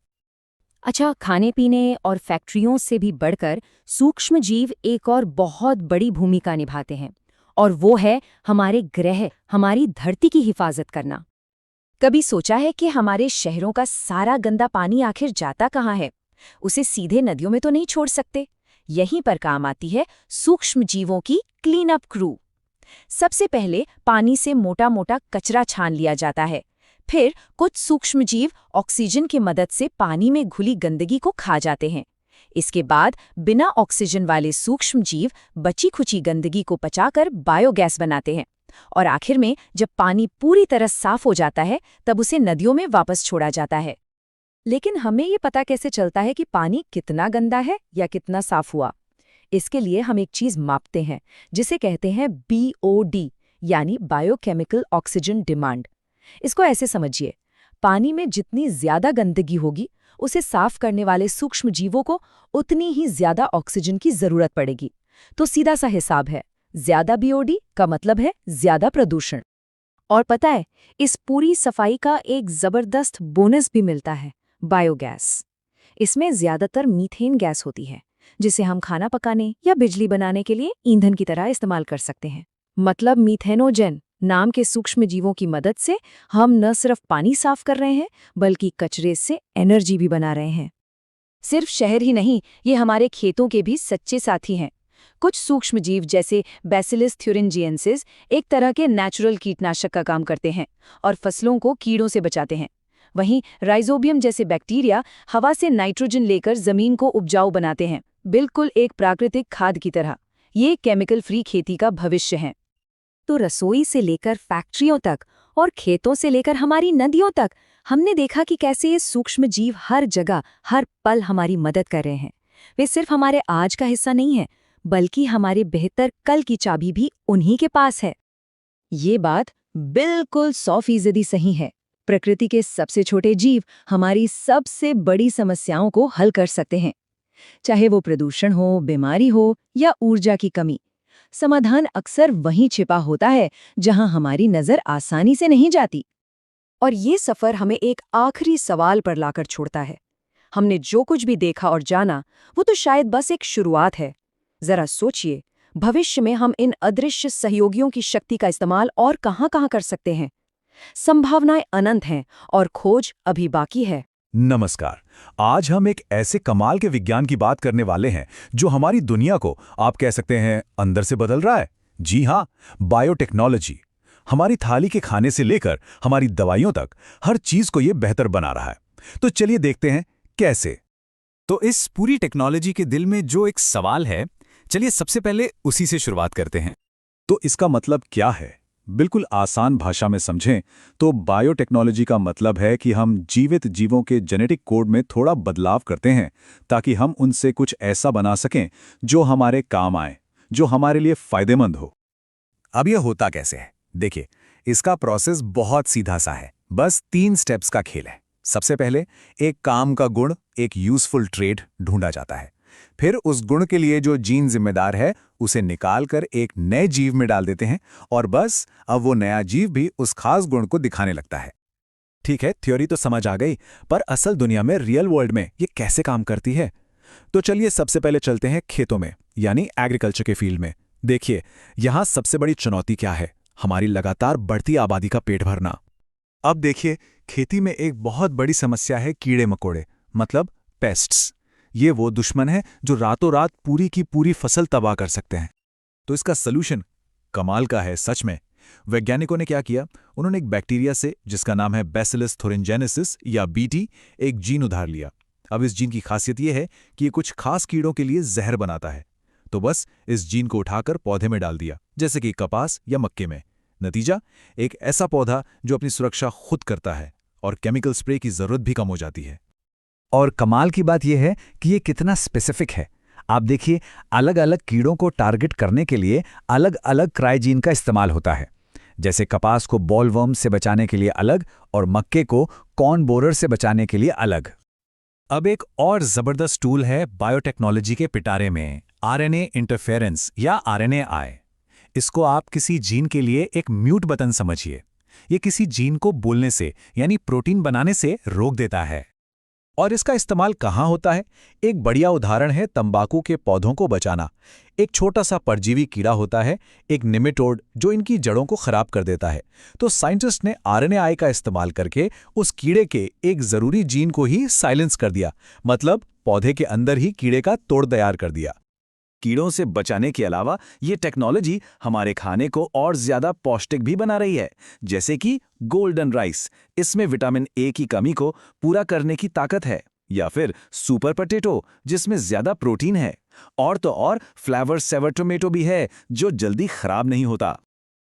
अच्छा, खाने पीने और फैक्ट्रियों से भी बढ़कर सूक्ष्म जीव एक और बहुत बड़ी भूमिका निभाते हैं, और वो है हमारे ग्रह, हमारी धरती की हिफाजत करना। कभी सोचा है कि हमारे शहरों का सारा गंदा पानी आखिर जाता कहाँ है? उसे सीधे नदियों में तो नहीं छोड़ सकते। यहीं पर काम आती है सूक्ष्म जीवों की क्लीन अप क्रू। सबसे पहले पानी से मोटा मोटा कचरा छान लिया जाता है। फिर कुछ सूक्ष्म जीव ऑक्सीजन की मदद से पानी में घुली गंदगी को खा जाते हैं। इसके बाद बिना ऑक्सीजन वाले सूक्ष्म जीव बची खुची गंदगी को पचाकर बायोगैस बनाते हैं। और आखिर में जब पानी पूरी तरह साफ हो जाता है, तब उसे नदियों में वापस छोड़ा जाता है। लेकिन हमें ये पता कैसे चलता है कि पानी कितना गंदा है या कितना साफ हुआ? इसके लिए हम एक चीज मापते हैं, जिसे कहते हैं BOD, यानी बायोकेमिकल ऑक्सीजन डिमांड। इसको ऐसे समझिए, पानी में जितनी ज्यादा गंदगी होगी, उसे साफ करने वाले सूक्ष्म जीवों को उतनी ही ज्यादा ऑक्सीजन की जरूरत पड़ेगी। तो सीधा सा हिसाब है, ज्यादा BOD का मतलब है ज्यादा प्रदूषण। और पता है, इस पूरी सफाई का एक जबरदस्त बोनस भी मिलता है, बायोगैस। इसमें ज्यादातर मीथेन गैस होती है, जिसे हम खाना पकाने या बिजली बनाने के लिए ईंधन की तरह इस्तेमाल कर सकते हैं। मतलब मीथेनोजन नाम के सूक्ष्म जीवों की मदद से हम न सिर्फ पानी साफ कर रहे हैं, बल्कि कचरे से एनर्जी भी बना रहे हैं। सिर्फ शहर ही नहीं, ये हमारे खेतों के भी सच्चे साथी हैं। कुछ सूक्ष्म जीव जैसे बैसिलस थ्यूरिंजिएंसिस एक तरह के नेचुरल कीटनाशक का काम करते हैं और फसलों को कीड़ों से बचाते हैं। वहीं राइजोबियम जैसे बैक्टीरिया हवा से नाइट्रोजन लेकर जमीन को उपजाऊ बनाते हैं, बिल्कुल एक प्राकृतिक खाद की तरह। ये केमिकल फ्री खेती का भविष्य है। तो रसोई से लेकर फैक्ट्रियों तक और खेतों से लेकर हमारी नदियों तक, हमने देखा कि कैसे ये सूक्ष्म जीव हर जगह, हर पल हमारी मदद कर रहे हैं। वे सिर्फ हमारे आज का हिस्सा नहीं है, बल्कि हमारे बेहतर कल की चाबी भी उन्हीं के पास है। ये बात बिल्कुल 100% सही है। प्रकृति के सबसे छोटे जीव हमारी सबसे बड़ी समस्याओं को हल कर सकते हैं, चाहे वो प्रदूषण हो, बीमारी हो या ऊर्जा की कमी। समाधान अक्सर वहीं छिपा होता है जहां हमारी नजर आसानी से नहीं जाती। और ये सफर हमें एक आखिरी सवाल पर लाकर छोड़ता है। हमने जो कुछ भी देखा और जाना, वो तो शायद बस एक शुरुआत है। जरा सोचिए, भविष्य में हम इन अदृश्य सहयोगियों की शक्ति का इस्तेमाल और कहां-कहां कर सकते हैं। संभावनाएं अनंत हैं और खोज अभी बाकी है। नमस्कार। आज हम एक ऐसे कमाल के विज्ञान की बात करने वाले हैं जो हमारी दुनिया को, आप कह सकते हैं, अंदर से बदल रहा है। जी हाँ, बायोटेक्नोलॉजी। हमारी थाली के खाने से लेकर हमारी दवाइयों तक हर चीज को ये बेहतर बना रहा है। तो चलिए देखते हैं कैसे। तो इस पूरी टेक्नोलॉजी के दिल में जो एक सवाल है, चलिए सबसे पहले उसी से शुरुआत करते हैं। तो इसका मतलब क्या है? बिल्कुल आसान भाषा में समझें तो बायोटेक्नोलॉजी का मतलब है कि हम जीवित जीवों के जेनेटिक कोड में थोड़ा बदलाव करते हैं ताकि हम उनसे कुछ ऐसा बना सकें जो हमारे काम आए, जो हमारे लिए फायदेमंद हो। अब यह होता कैसे है? देखिए, इसका प्रोसेस बहुत सीधा सा है। बस 3 स्टेप्स का खेल है। सबसे पहले एक काम का गुण, एक यूजफुल ट्रेट ढूंढा जाता है। फिर उस गुण के लिए जो जीन जिम्मेदार है उसे निकालकर एक नए जीव में डाल देते हैं और बस अब वो नया जीव भी उस खास गुण को दिखाने लगता है। ठीक है, थ्योरी तो समझ आ गई, पर असल दुनिया में, रियल वर्ल्ड में ये कैसे काम करती है? तो चलिए सबसे पहले चलते हैं खेतों में, यानी एग्रीकल्चर के फील्ड में। देखिए, यहाँ सबसे बड़ी चुनौती क्या है? हमारी लगातार बढ़ती आबादी का पेट भरना। अब देखिए, खेती में एक बहुत बड़ी समस्या है कीड़े मकोड़े, मतलब पेस्ट्स। ये वो दुश्मन है जो रातों रात पूरी की पूरी फसल तबाह कर सकते हैं। तो इसका सलूशन कमाल का है सच में। वैज्ञानिकों ने क्या किया? उन्होंने एक बैक्टीरिया से, जिसका नाम है बैसिलस thuringiensis या बीटी, एक जीन उधार लिया। अब इस जीन की खासियत यह है कि ये कुछ खास कीड़ों के लिए जहर बनाता है। तो बस इस जीन को उठाकर पौधे में डाल दिया, जैसे कि कपास या मक्के में। नतीजा, एक ऐसा पौधा जो अपनी सुरक्षा खुद करता है और केमिकल स्प्रे की जरूरत भी कम हो जाती है। और कमाल की बात यह है कि ये कितना स्पेसिफिक है। आप देखिए, अलग अलग कीड़ों को टारगेट करने के लिए अलग अलग क्राइजीन का इस्तेमाल होता है। जैसे कपास को बॉलवर्म से बचाने के लिए अलग और मक्के को कॉर्न बोरर से बचाने के लिए अलग। अब एक और जबरदस्त टूल है बायोटेक्नोलॉजी के पिटारे में, आरएनए इंटरफेरेंस या आरएनए-आई। इसको आप किसी जीन के लिए एक म्यूट बटन समझिए। ये किसी जीन को बोलने से, यानी प्रोटीन बनाने से रोक देता है। और इसका इस्तेमाल कहाँ होता है? एक बढ़िया उदाहरण है तंबाकू के पौधों को बचाना। एक छोटा सा परजीवी कीड़ा होता है, एक निमेटोड, जो इनकी जड़ों को खराब कर देता है। तो साइंटिस्ट ने आरएनए-आई का इस्तेमाल करके उस कीड़े के एक जरूरी जीन को ही साइलेंस कर दिया, मतलब पौधे के अंदर ही कीड़े का तोड़ तैयार कर दिया। कीड़ों से बचाने के अलावा ये टेक्नोलॉजी हमारे खाने को और ज्यादा पौष्टिक भी बना रही है, जैसे कि गोल्डन राइस। इसमें विटामिन ए की कमी को पूरा करने की ताकत है। या फिर सुपर पोटैटो, जिसमें ज्यादा प्रोटीन है। और तो और फ्लेवर सेवर टोमेटो भी है, जो जल्दी खराब नहीं होता।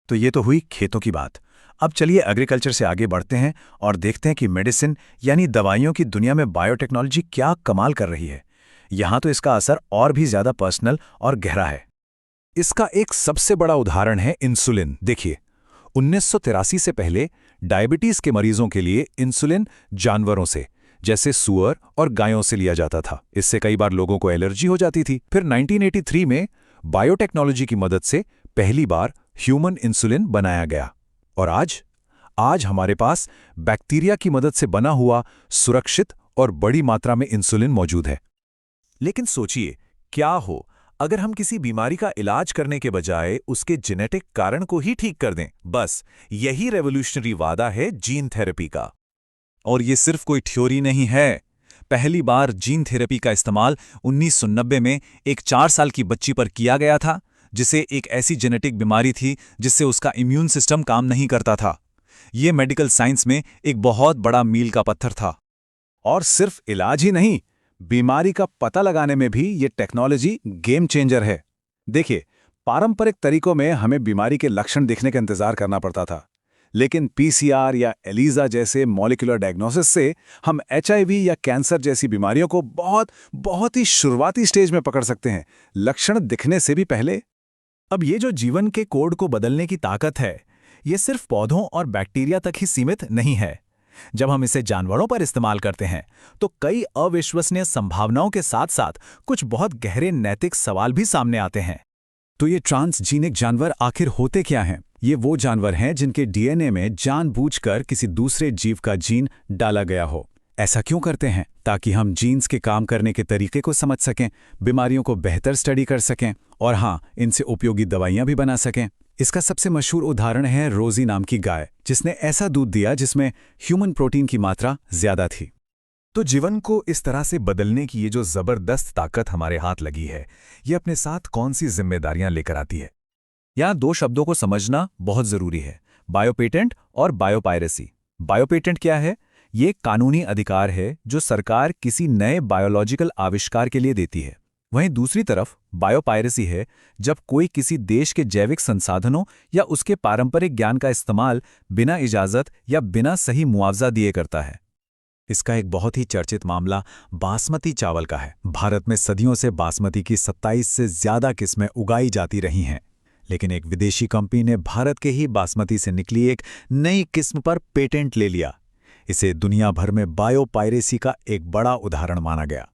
तो ये तो हुई खेतों की बात। अब चलिए एग्रीकल्चर से आगे बढ़ते हैं और देखते हैं कि मेडिसिन यानी दवाइयों की दुनिया में बायोटेक्नोलॉजी क्या कमाल कर रही है। यहाँ तो इसका असर और भी ज्यादा पर्सनल और गहरा है। इसका एक सबसे बड़ा उदाहरण है इंसुलिन। देखिए, 1983 से पहले डायबिटीज के मरीजों के लिए इंसुलिन जानवरों से, जैसे सुअर और गायों से लिया जाता था। इससे कई बार लोगों को एलर्जी हो जाती थी। फिर 1983 में बायोटेक्नोलॉजी की मदद से पहली बार ह्यूमन इंसुलिन बनाया गया। और आज हमारे पास बैक्टीरिया की मदद से बना हुआ सुरक्षित और बड़ी मात्रा में इंसुलिन मौजूद है। लेकिन सोचिए, क्या हो अगर हम किसी बीमारी का इलाज करने के बजाय उसके जेनेटिक कारण को ही ठीक कर दें? बस यही रेवोल्यूशनरी वादा है जीन थेरेपी का। और ये सिर्फ कोई थ्योरी नहीं है। पहली बार जीन थेरेपी का इस्तेमाल 1990 में एक 4 साल की बच्ची पर किया गया था, जिसे एक ऐसी जेनेटिक बीमारी थी जिससे उसका इम्यून सिस्टम काम नहीं करता था। ये मेडिकल साइंस में एक बहुत बड़ा मील का पत्थर था। और सिर्फ इलाज ही नहीं, बीमारी का पता लगाने में भी ये टेक्नोलॉजी गेम चेंजर है। देखिए, पारंपरिक तरीकों में हमें बीमारी के लक्षण दिखने का इंतजार करना पड़ता था, लेकिन पीसीआर या एलिजा जैसे मॉलिक्यूलर डायग्नोसिस से हम एचआईवी या कैंसर जैसी बीमारियों को बहुत ही शुरुआती स्टेज में पकड़ सकते हैं, लक्षण दिखने से भी पहले। अब ये जो जीवन के कोड को बदलने की ताकत है, ये सिर्फ पौधों और बैक्टीरिया तक ही सीमित नहीं है। जब हम इसे जानवरों पर इस्तेमाल करते हैं तो कई अविश्वसनीय संभावनाओं के साथ साथ कुछ बहुत गहरे नैतिक सवाल भी सामने आते हैं। तो ये ट्रांसजीनिक जानवर आखिर होते क्या हैं? ये वो जानवर हैं जिनके डीएनए में जानबूझकर किसी दूसरे जीव का जीन डाला गया हो। ऐसा क्यों करते हैं? ताकि हम जीन्स के काम करने के तरीके को समझ सकें, बीमारियों को बेहतर स्टडी कर सकें और हाँ, इनसे उपयोगी दवाइयाँ भी बना सकें। इसका सबसे मशहूर उदाहरण है रोजी नाम की गाय, जिसने ऐसा दूध दिया जिसमें ह्यूमन प्रोटीन की मात्रा ज्यादा थी। तो जीवन को इस तरह से बदलने की ये जो जबरदस्त ताकत हमारे हाथ लगी है, ये अपने साथ कौन सी जिम्मेदारियां लेकर आती है? यहाँ दो शब्दों को समझना बहुत जरूरी है, बायोपेटेंट और बायोपायरेसी। बायोपेटेंट क्या है? ये कानूनी अधिकार है जो सरकार किसी नए बायोलॉजिकल आविष्कार के लिए देती है। वहीं दूसरी तरफ बायोपायरेसी है जब कोई किसी देश के जैविक संसाधनों या उसके पारंपरिक ज्ञान का इस्तेमाल बिना इजाजत या बिना सही मुआवजा दिए करता है। इसका एक बहुत ही चर्चित मामला बासमती चावल का है। भारत में सदियों से बासमती की 27 से ज्यादा किस्में उगाई जाती रही हैं, लेकिन एक विदेशी कंपनी ने भारत के ही बासमती से निकली एक नई किस्म पर पेटेंट ले लिया। इसे दुनिया भर में बायोपायरेसी का एक बड़ा उदाहरण माना गया।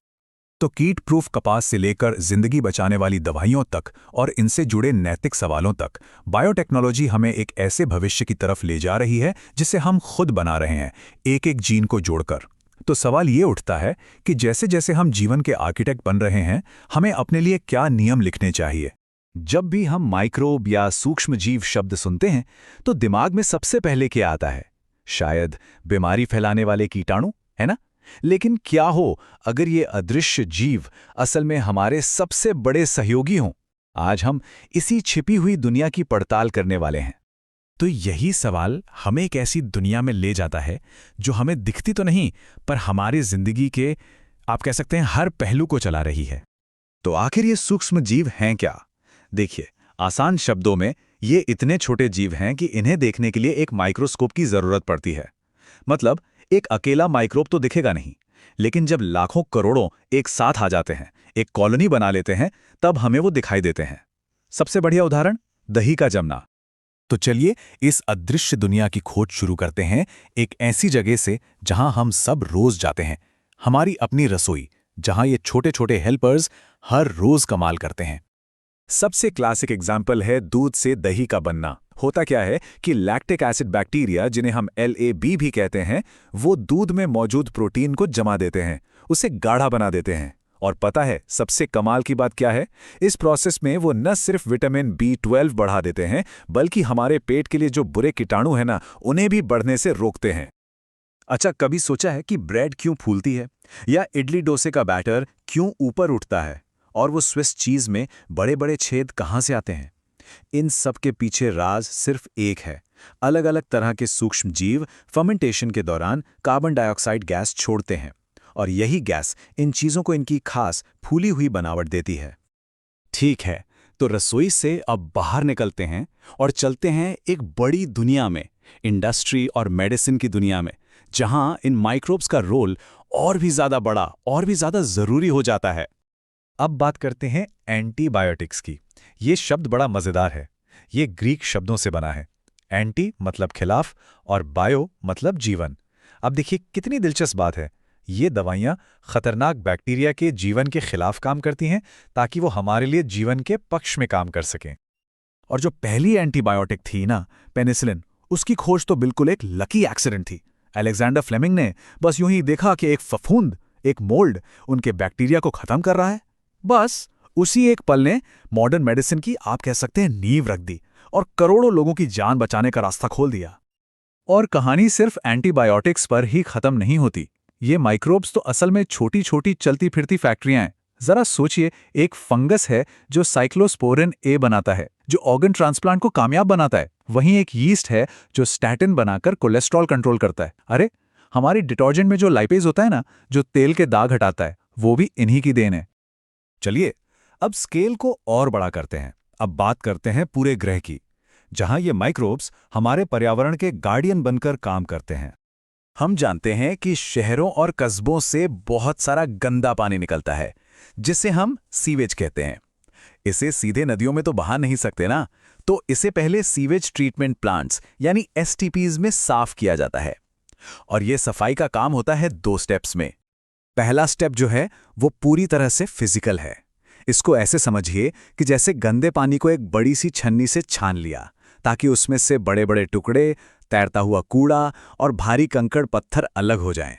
तो कीट प्रूफ कपास से लेकर जिंदगी बचाने वाली दवाइयों तक और इनसे जुड़े नैतिक सवालों तक बायोटेक्नोलॉजी हमें एक ऐसे भविष्य की तरफ ले जा रही है जिसे हम खुद बना रहे हैं, एक एक जीन को जोड़कर। तो सवाल ये उठता है कि जैसे जैसे हम जीवन के आर्किटेक्ट बन रहे हैं, हमें अपने लिए क्या नियम लिखने चाहिए? जब भी हम माइक्रोब या सूक्ष्मजीव शब्द सुनते हैं तो दिमाग में सबसे पहले क्या आता है? शायद बीमारी फैलाने वाले कीटाणु, है ना? लेकिन क्या हो अगर ये अदृश्य जीव असल में हमारे सबसे बड़े सहयोगी हों? आज हम इसी छिपी हुई दुनिया की पड़ताल करने वाले हैं। तो यही सवाल हमें एक ऐसी दुनिया में ले जाता है जो हमें दिखती तो नहीं, पर हमारी जिंदगी के, आप कह सकते हैं, हर पहलू को चला रही है। तो आखिर ये सूक्ष्म जीव हैं क्या? देखिए, आसान शब्दों में ये इतने छोटे जीव हैं कि इन्हें देखने के लिए एक माइक्रोस्कोप की जरूरत पड़ती है। मतलब एक अकेला माइक्रोब तो दिखेगा नहीं, लेकिन जब लाखों करोड़ों एक साथ आ जाते हैं, एक कॉलोनी बना लेते हैं, तब हमें वो दिखाई देते हैं। सबसे बढ़िया उदाहरण दही का जमना। तो चलिए इस अदृश्य दुनिया की खोज शुरू करते हैं, एक ऐसी जगह से जहां हम सब रोज जाते हैं, हमारी अपनी रसोई, जहां ये छोटे छोटे हेल्पर्स हर रोज कमाल करते हैं। सबसे क्लासिक एग्जाम्पल है दूध से दही का बनना। होता क्या है कि लैक्टिक एसिड बैक्टीरिया, जिन्हें हम LAB भी कहते हैं, वो दूध में मौजूद प्रोटीन को जमा देते हैं, उसे गाढ़ा बना देते हैं। और पता है सबसे कमाल की बात क्या है? इस प्रोसेस में वो न सिर्फ विटामिन B12 बढ़ा देते हैं, बल्कि हमारे पेट के लिए जो बुरे कीटाणु हैं ना, उन्हें भी बढ़ने से रोकते हैं। अच्छा, कभी सोचा है कि ब्रेड क्यों फूलती है? या इडली डोसे का बैटर क्यों ऊपर उठता है? और वो स्विस चीज में बड़े बड़े छेद कहाँ से आते हैं? इन सब के पीछे राज सिर्फ एक है। अलग अलग तरह के सूक्ष्म जीव फर्मेंटेशन के दौरान कार्बन डाइऑक्साइड गैस छोड़ते हैं, और यही गैस इन चीजों को इनकी खास फूली हुई बनावट देती है। ठीक है, तो रसोई से अब बाहर निकलते हैं और चलते हैं एक बड़ी दुनिया में, इंडस्ट्री और मेडिसिन की दुनिया में, जहां इन माइक्रोब्स का रोल और भी ज्यादा बड़ा और भी ज्यादा जरूरी हो जाता है। अब बात करते हैं एंटीबायोटिक्स की। ये शब्द बड़ा मजेदार है। ये ग्रीक शब्दों से बना है। एंटी मतलब खिलाफ और बायो मतलब जीवन। अब देखिए कितनी दिलचस्प बात है। ये दवाइयाँ खतरनाक बैक्टीरिया के जीवन के खिलाफ काम करती हैं ताकि वो हमारे लिए जीवन के पक्ष में काम कर सकें। और जो पहली एंटीबायोटिक थी ना, पेनिसिलिन, उसकी खोज तो बिल्कुल एक लकी एक्सीडेंट थी। अलेक्जेंडर फ्लेमिंग ने बस यूं ही देखा कि एक फफूंद, एक मोल्ड उनके बैक्टीरिया को खत्म कर रहा है। बस उसी एक पल ने मॉडर्न मेडिसिन की, आप कह सकते हैं, नींव रख दी और करोड़ों लोगों की जान बचाने का रास्ता खोल दिया। और कहानी सिर्फ एंटीबायोटिक्स पर ही खत्म नहीं होती। ये माइक्रोब्स तो असल में छोटी छोटी चलती फिरती फैक्ट्रियां हैं। जरा सोचिए, एक फंगस है जो साइक्लोस्पोरिन A बनाता है, जो ऑर्गन ट्रांसप्लांट को कामयाब बनाता है। वहीं एक यीस्ट है जो स्टैटिन बनाकर कोलेस्ट्रॉल कंट्रोल करता है। अरे, हमारी डिटर्जेंट में जो लाइपेज होता है ना, जो तेल के दाग हटाता है, वो भी इन्हीं की देन है। चलिए अब स्केल को और बड़ा करते हैं। अब बात करते हैं पूरे ग्रह की, जहां ये माइक्रोब्स हमारे पर्यावरण के गार्डियन बनकर काम करते हैं। हम जानते हैं कि शहरों और कस्बों से बहुत सारा गंदा पानी निकलता है, जिसे हम सीवेज कहते हैं। इसे सीधे नदियों में तो बहा नहीं सकते ना, तो इसे पहले सीवेज ट्रीटमेंट प्लांट्स यानी STPs में साफ किया जाता है। और ये सफाई का काम होता है 2 स्टेप्स में। पहला स्टेप जो है वो पूरी तरह से फिजिकल है। इसको ऐसे समझिए कि जैसे गंदे पानी को एक बड़ी सी छन्नी से छान लिया, ताकि उसमें से बड़े बड़े टुकड़े, तैरता हुआ कूड़ा और भारी कंकड़ पत्थर अलग हो जाएं।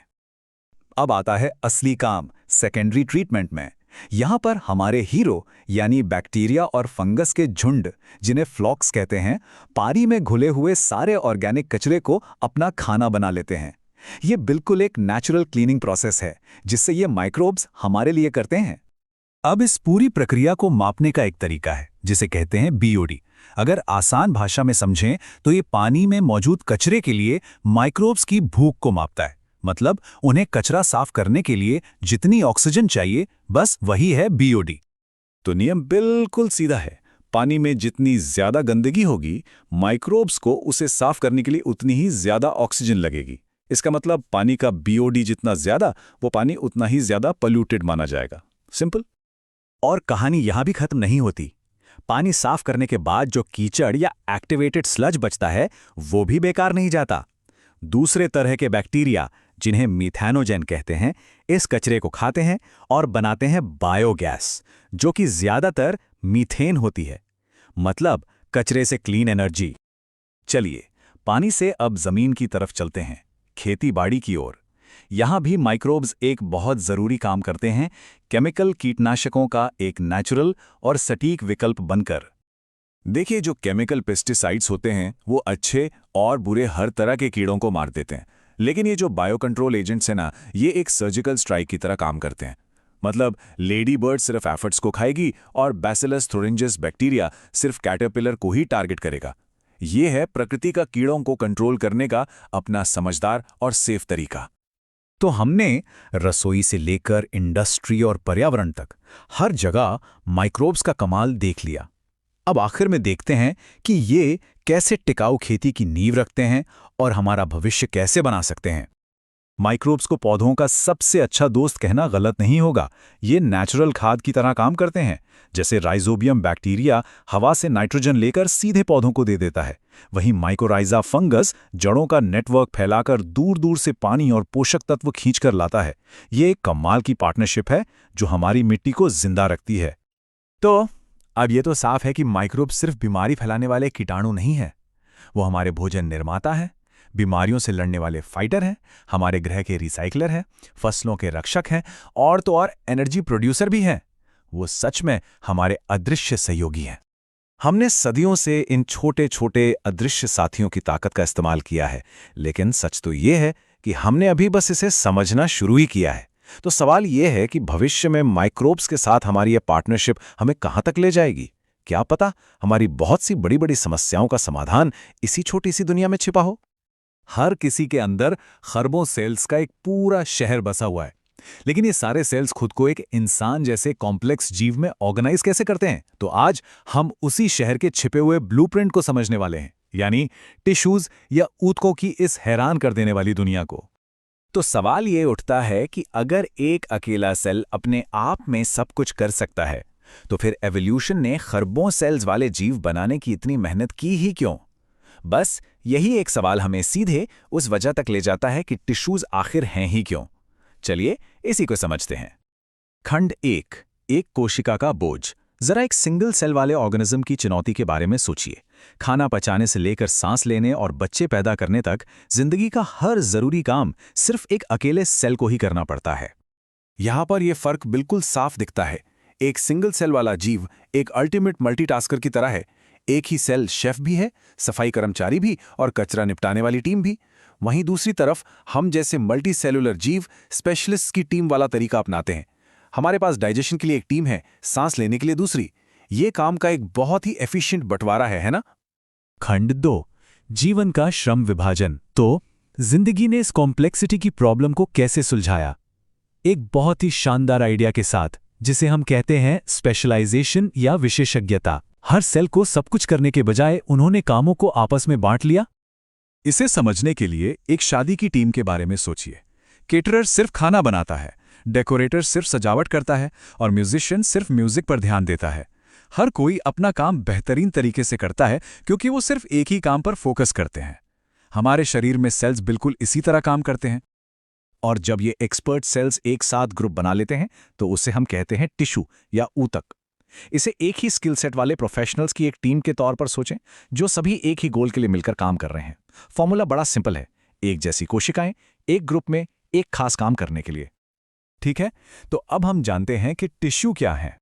अब आता है असली काम, सेकेंडरी ट्रीटमेंट में। यहाँ पर हमारे हीरो यानी बैक्टीरिया और फंगस के झुंड, जिन्हें फ्लॉक्स कहते हैं, पानी में घुले हुए सारे ऑर्गेनिक कचरे को अपना खाना बना लेते हैं। ये बिल्कुल एक नेचुरल क्लीनिंग प्रोसेस है, जिससे ये माइक्रोब्स हमारे लिए करते हैं। अब इस पूरी प्रक्रिया को मापने का एक तरीका है, जिसे कहते हैं BOD। अगर आसान भाषा में समझें तो ये पानी में मौजूद कचरे के लिए माइक्रोब्स की भूख को मापता है। मतलब उन्हें कचरा साफ करने के लिए जितनी ऑक्सीजन चाहिए, बस वही है BOD। तो नियम बिल्कुल सीधा है। पानी में जितनी ज्यादा गंदगी होगी, माइक्रोब्स को उसे साफ करने के लिए उतनी ही ज्यादा ऑक्सीजन लगेगी। इसका मतलब पानी का BOD जितना ज्यादा, वो पानी उतना ही ज्यादा पोल्यूटेड माना जाएगा। सिंपल। और कहानी यहां भी खत्म नहीं होती। पानी साफ करने के बाद जो कीचड़ या एक्टिवेटेड स्लज बचता है, वो भी बेकार नहीं जाता। दूसरे तरह के बैक्टीरिया, जिन्हें मीथेनोजेन कहते हैं, इस कचरे को खाते हैं और बनाते हैं बायोगैस, जो कि ज्यादातर मीथेन होती है। मतलब कचरे से क्लीन एनर्जी। चलिए, पानी से अब जमीन की तरफ चलते हैं, खेती बाड़ी की ओर। यहां भी माइक्रोब्स एक बहुत जरूरी काम करते हैं, केमिकल कीटनाशकों का एक नेचुरल और सटीक विकल्प बनकर। देखिए, जो केमिकल पेस्टिसाइड्स होते हैं वो अच्छे और बुरे हर तरह के कीड़ों को मार देते हैं, लेकिन ये जो बायो कंट्रोल एजेंट्स हैं ना, ये एक सर्जिकल स्ट्राइक की तरह काम करते हैं। मतलब लेडी बर्ड सिर्फ एफर्ट्स को खाएगी और बैसिलस थोरिंजिस बैक्टीरिया सिर्फ कैटरपिलर को ही टारगेट करेगा। ये है प्रकृति का कीड़ों को कंट्रोल करने का अपना समझदार और सेफ तरीका। तो हमने रसोई से लेकर इंडस्ट्री और पर्यावरण तक हर जगह माइक्रोब्स का कमाल देख लिया। अब आखिर में देखते हैं कि ये कैसे टिकाऊ खेती की नींव रखते हैं और हमारा भविष्य कैसे बना सकते हैं। माइक्रोब्स को पौधों का सबसे अच्छा दोस्त कहना गलत नहीं होगा। ये नेचुरल खाद की तरह काम करते हैं। जैसे राइजोबियम बैक्टीरिया हवा से नाइट्रोजन लेकर सीधे पौधों को दे देता है, वहीं माइकोराइजा फंगस जड़ों का नेटवर्क फैलाकर दूर दूर से पानी और पोषक तत्व खींचकर लाता है। ये एक कमाल की पार्टनरशिप है जो हमारी मिट्टी को जिंदा रखती है। तो अब ये तो साफ है कि माइक्रोब सिर्फ बीमारी फैलाने वाले कीटाणु नहीं है, वो हमारे भोजन निर्माता है, बीमारियों से लड़ने वाले फाइटर हैं, हमारे ग्रह के रिसाइकलर हैं, फसलों के रक्षक हैं और तो और एनर्जी प्रोड्यूसर भी हैं। वो सच में हमारे अदृश्य सहयोगी हैं। हमने सदियों से इन छोटे छोटे अदृश्य साथियों की ताकत का इस्तेमाल किया है, लेकिन सच तो ये है कि हमने अभी बस इसे समझना शुरू ही किया है। तो सवाल ये है कि भविष्य में माइक्रोब्स के साथ हमारी ये पार्टनरशिप हमें कहाँ तक ले जाएगी? क्या पता हमारी बहुत सी बड़ी बड़ी समस्याओं का समाधान इसी छोटी सी दुनिया में छिपा हो। हर किसी के अंदर खरबों सेल्स का एक पूरा शहर बसा हुआ है, लेकिन ये सारे सेल्स खुद को एक इंसान जैसे कॉम्प्लेक्स जीव में ऑर्गेनाइज कैसे करते हैं? तो आज हम उसी शहर के छिपे हुए ब्लूप्रिंट को समझने वाले हैं, यानी टिश्यूज या ऊतकों की इस हैरान कर देने वाली दुनिया को। तो सवाल ये उठता है कि अगर एक अकेला सेल अपने आप में सब कुछ कर सकता है, तो फिर एवोल्यूशन ने खरबों सेल्स वाले जीव बनाने की इतनी मेहनत की ही क्यों? बस यही एक सवाल हमें सीधे उस वजह तक ले जाता है कि टिश्यूज आखिर हैं ही क्यों। चलिए इसी को समझते हैं। खंड 1, एक कोशिका का बोझ। जरा एक सिंगल सेल वाले ऑर्गेनिज्म की चुनौती के बारे में सोचिए। खाना पचाने से लेकर सांस लेने और बच्चे पैदा करने तक जिंदगी का हर जरूरी काम सिर्फ एक अकेले सेल को ही करना पड़ता है। यहां पर यह फर्क बिल्कुल साफ दिखता है। एक सिंगल सेल वाला जीव एक अल्टीमेट मल्टीटास्कर की तरह है। एक ही सेल शेफ भी है, सफाई कर्मचारी भी और कचरा निपटाने वाली टीम भी। वहीं दूसरी तरफ हम जैसे मल्टी सेलुलर जीव स्पेशलिस्ट की टीम वाला तरीका अपनाते हैं। हमारे पास डाइजेशन के लिए एक टीम है, सांस लेने के लिए दूसरी। ये काम का एक बहुत ही एफिशिएंट बंटवारा है ना? खंड 2, जीवन का श्रम विभाजन। तो जिंदगी ने इस कॉम्प्लेक्सिटी की प्रॉब्लम को कैसे सुलझाया? एक बहुत ही शानदार आइडिया के साथ, जिसे हम कहते हैं स्पेशलाइजेशन या विशेषज्ञता। हर सेल को सब कुछ करने के बजाय उन्होंने कामों को आपस में बांट लिया। इसे समझने के लिए एक शादी की टीम के बारे में सोचिए। केटरर सिर्फ खाना बनाता है, डेकोरेटर सिर्फ सजावट करता है और म्यूजिशियन सिर्फ म्यूजिक पर ध्यान देता है। हर कोई अपना काम बेहतरीन तरीके से करता है क्योंकि वो सिर्फ एक ही काम पर फोकस करते हैं। हमारे शरीर में सेल्स बिल्कुल इसी तरह काम करते हैं। और जब ये एक्सपर्ट सेल्स एक साथ ग्रुप बना लेते हैं तो उसे हम कहते हैं टिश्यू या ऊतक। इसे एक ही स्किल सेट वाले प्रोफेशनल्स की एक टीम के तौर पर सोचें, जो सभी एक ही गोल के लिए मिलकर काम कर रहे हैं। फॉर्मूला बड़ा सिंपल है, एक जैसी कोशिकाएं एक ग्रुप में एक खास काम करने के लिए। ठीक है, तो अब हम जानते हैं कि टिश्यू क्या है।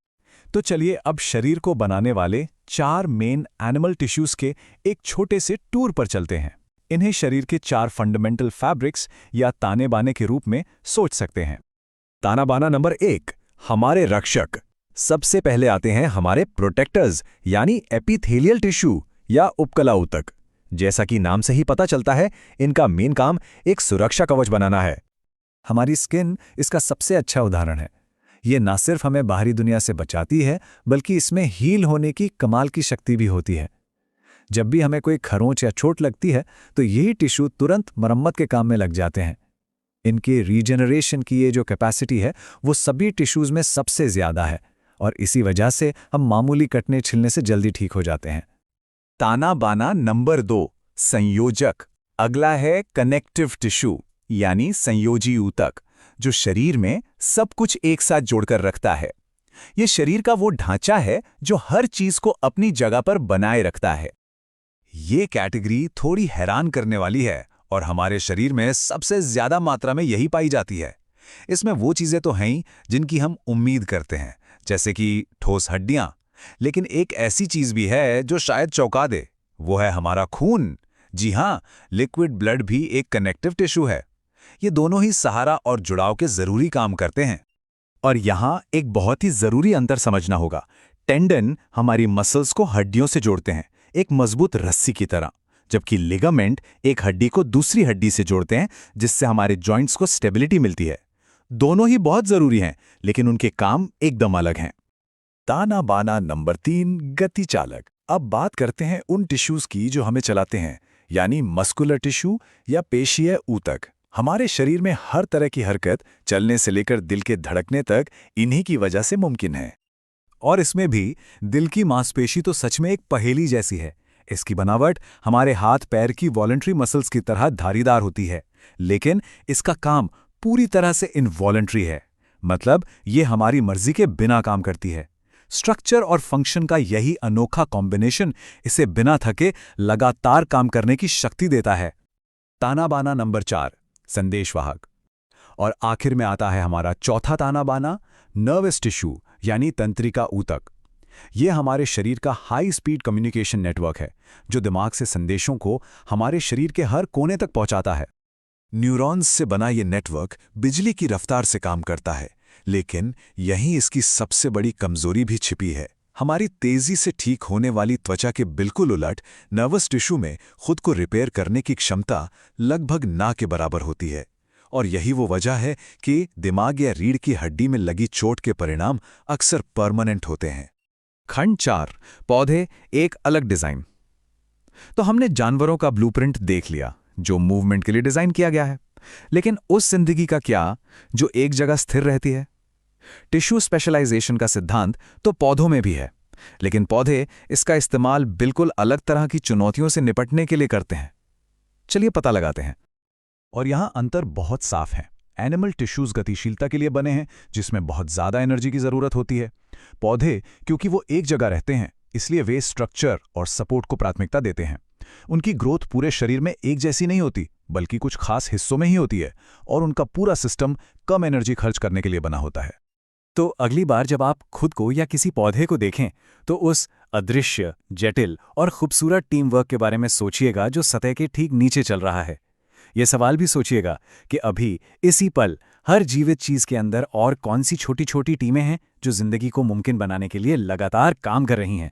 तो चलिए अब शरीर को बनाने वाले 4 मेन एनिमल टिश्यूज के एक छोटे से टूर पर चलते हैं। इन्हें शरीर के 4 फंडामेंटल फैब्रिक्स या ताने बाने के रूप में सोच सकते हैं। ताना बाना नंबर 1, हमारे रक्षक। सबसे पहले आते हैं हमारे प्रोटेक्टर्स यानी एपिथेलियल टिश्यू या उपकला ऊतक। जैसा कि नाम से ही पता चलता है, इनका मेन काम एक सुरक्षा कवच बनाना है। हमारी स्किन इसका सबसे अच्छा उदाहरण है। ये ना सिर्फ हमें बाहरी दुनिया से बचाती है, बल्कि इसमें हील होने की कमाल की शक्ति भी होती है। जब भी हमें कोई खरोंच या चोट लगती है तो यही टिश्यू तुरंत मरम्मत के काम में लग जाते हैं। इनके रीजेनरेशन की ये जो कैपेसिटी है वो सभी टिश्यूज में सबसे ज्यादा है और इसी वजह से हम मामूली कटने छिलने से जल्दी ठीक हो जाते हैं। ताना बाना नंबर 2, संयोजक। अगला है कनेक्टिव टिश्यू यानी संयोजी ऊतक, जो शरीर में सब कुछ एक साथ जोड़कर रखता है। यह शरीर का वो ढांचा है जो हर चीज को अपनी जगह पर बनाए रखता है। ये कैटेगरी थोड़ी हैरान करने वाली है और हमारे शरीर में सबसे ज्यादा मात्रा में यही पाई जाती है। इसमें वो चीजें तो हैं ही जिनकी हम उम्मीद करते हैं, जैसे कि ठोस हड्डियां, लेकिन एक ऐसी चीज भी है जो शायद चौंका दे, वो है हमारा खून। जी हां, लिक्विड ब्लड भी एक कनेक्टिव टिश्यू है। ये दोनों ही सहारा और जुड़ाव के जरूरी काम करते हैं। और यहां एक बहुत ही जरूरी अंतर समझना होगा। टेंडन हमारी मसल्स को हड्डियों से जोड़ते हैं, एक मजबूत रस्सी की तरह, जबकि लिगामेंट एक हड्डी को दूसरी हड्डी से जोड़ते हैं, जिससे हमारे जॉइंट्स को स्टेबिलिटी मिलती है। दोनों ही बहुत जरूरी हैं, लेकिन उनके काम एकदम अलग हैं। ताना बाना नंबर 3, गति चालक। अब बात करते हैं उन टिश्यूज की जो हमें चलाते हैं, यानी मस्कुलर टिश्यू या पेशीय ऊतक। हमारे शरीर में हर तरह की हरकत, चलने से लेकर दिल के धड़कने तक, इन्हीं की वजह से मुमकिन है। और इसमें भी दिल की मांसपेशी तो सच में एक पहेली जैसी है। इसकी बनावट हमारे हाथ पैर की वॉलंटरी मसल्स की तरह धारीदार होती है, लेकिन इसका काम पूरी तरह से इनवॉलंटरी है। मतलब ये हमारी मर्जी के बिना काम करती है। स्ट्रक्चर और फंक्शन का यही अनोखा कॉम्बिनेशन इसे बिना थके लगातार काम करने की शक्ति देता है। ताना बाना नंबर 4, संदेशवाहक। और आखिर में आता है हमारा चौथा ताना बाना, नर्वस टिश्यू यानी तंत्रिका ऊतक। ये हमारे शरीर का हाई स्पीड कम्युनिकेशन नेटवर्क है, जो दिमाग से संदेशों को हमारे शरीर के हर कोने तक पहुंचाता है। न्यूरॉन्स से बना ये नेटवर्क बिजली की रफ्तार से काम करता है, लेकिन यहीं इसकी सबसे बड़ी कमजोरी भी छिपी है। हमारी तेजी से ठीक होने वाली त्वचा के बिल्कुल उलट नर्वस टिश्यू में खुद को रिपेयर करने की क्षमता लगभग ना के बराबर होती है। और यही वो वजह है कि दिमाग या रीढ़ की हड्डी में लगी चोट के परिणाम अक्सर परमानेंट होते हैं। खंड 4, पौधे एक अलग डिजाइन। तो हमने जानवरों का ब्लूप्रिंट देख लिया, जो मूवमेंट के लिए डिजाइन किया गया है, लेकिन उस जिंदगी का क्या जो एक जगह स्थिर रहती है? टिश्यू स्पेशलाइजेशन का सिद्धांत तो पौधों में भी है, लेकिन पौधे इसका इस्तेमाल बिल्कुल अलग तरह की चुनौतियों से निपटने के लिए करते हैं। चलिए पता लगाते हैं। और यहां अंतर बहुत साफ है। एनिमल टिश्यूज गतिशीलता के लिए बने हैं, जिसमें बहुत ज्यादा एनर्जी की जरूरत होती है। पौधे क्योंकि वो एक जगह रहते हैं, इसलिए वे स्ट्रक्चर और सपोर्ट को प्राथमिकता देते हैं। उनकी ग्रोथ पूरे शरीर में एक जैसी नहीं होती, बल्कि कुछ खास हिस्सों में ही होती है, और उनका पूरा सिस्टम कम एनर्जी खर्च करने के लिए बना होता है। तो अगली बार जब आप खुद को या किसी पौधे को देखें, तो उस अदृश्य, जटिल और खूबसूरत टीम वर्क के बारे में सोचिएगा जो सतह के ठीक नीचे चल रहा है। ये सवाल भी सोचिएगा कि अभी इसी पल हर जीवित चीज के अंदर और कौन सी छोटी छोटी टीमें हैं जो जिंदगी को मुमकिन बनाने के लिए लगातार काम कर रही हैं।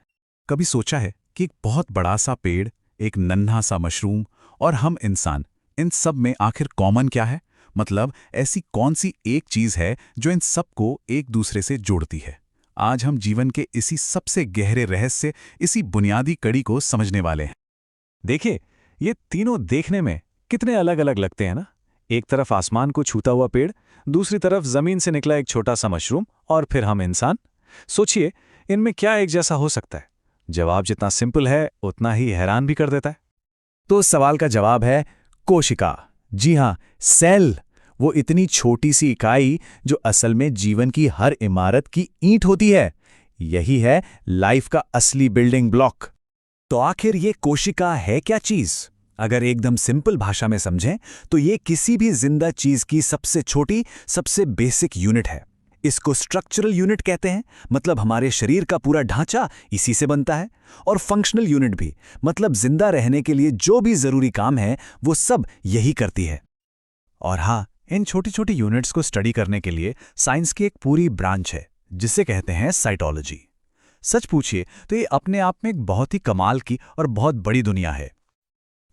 कभी सोचा है कि एक बहुत बड़ा सा पेड़, एक नन्हा सा मशरूम और हम इंसान, इन सब में आखिर कॉमन क्या है? मतलब ऐसी कौन सी एक चीज है जो इन सबको एक दूसरे से जोड़ती है? आज हम जीवन के इसी सबसे गहरे रहस्य, इसी बुनियादी कड़ी को समझने वाले हैं। देखिए, ये तीनों देखने में कितने अलग अलग लगते हैं ना। एक तरफ आसमान को छूता हुआ पेड़, दूसरी तरफ जमीन से निकला एक छोटा सा मशरूम, और फिर हम इंसान। सोचिए, इनमें क्या एक जैसा हो सकता है? जवाब जितना सिंपल है उतना ही हैरान भी कर देता है। तो इस सवाल का जवाब है कोशिका। जी हां, सेल। वो इतनी छोटी सी इकाई जो असल में जीवन की हर इमारत की ईंट होती है। यही है लाइफ का असली बिल्डिंग ब्लॉक। तो आखिर ये कोशिका है क्या चीज? अगर एकदम सिंपल भाषा में समझें तो ये किसी भी जिंदा चीज की सबसे छोटी, सबसे बेसिक यूनिट है। इसको स्ट्रक्चरल यूनिट कहते हैं, मतलब हमारे शरीर का पूरा ढांचा इसी से बनता है। और फंक्शनल यूनिट भी, मतलब जिंदा रहने के लिए जो भी जरूरी काम है वो सब यही करती है। और हाँ, इन छोटी छोटी यूनिट्स को स्टडी करने के लिए साइंस की एक पूरी ब्रांच है जिसे कहते हैं साइटोलॉजी। सच पूछिए तो ये अपने आप में एक बहुत ही कमाल की और बहुत बड़ी दुनिया है।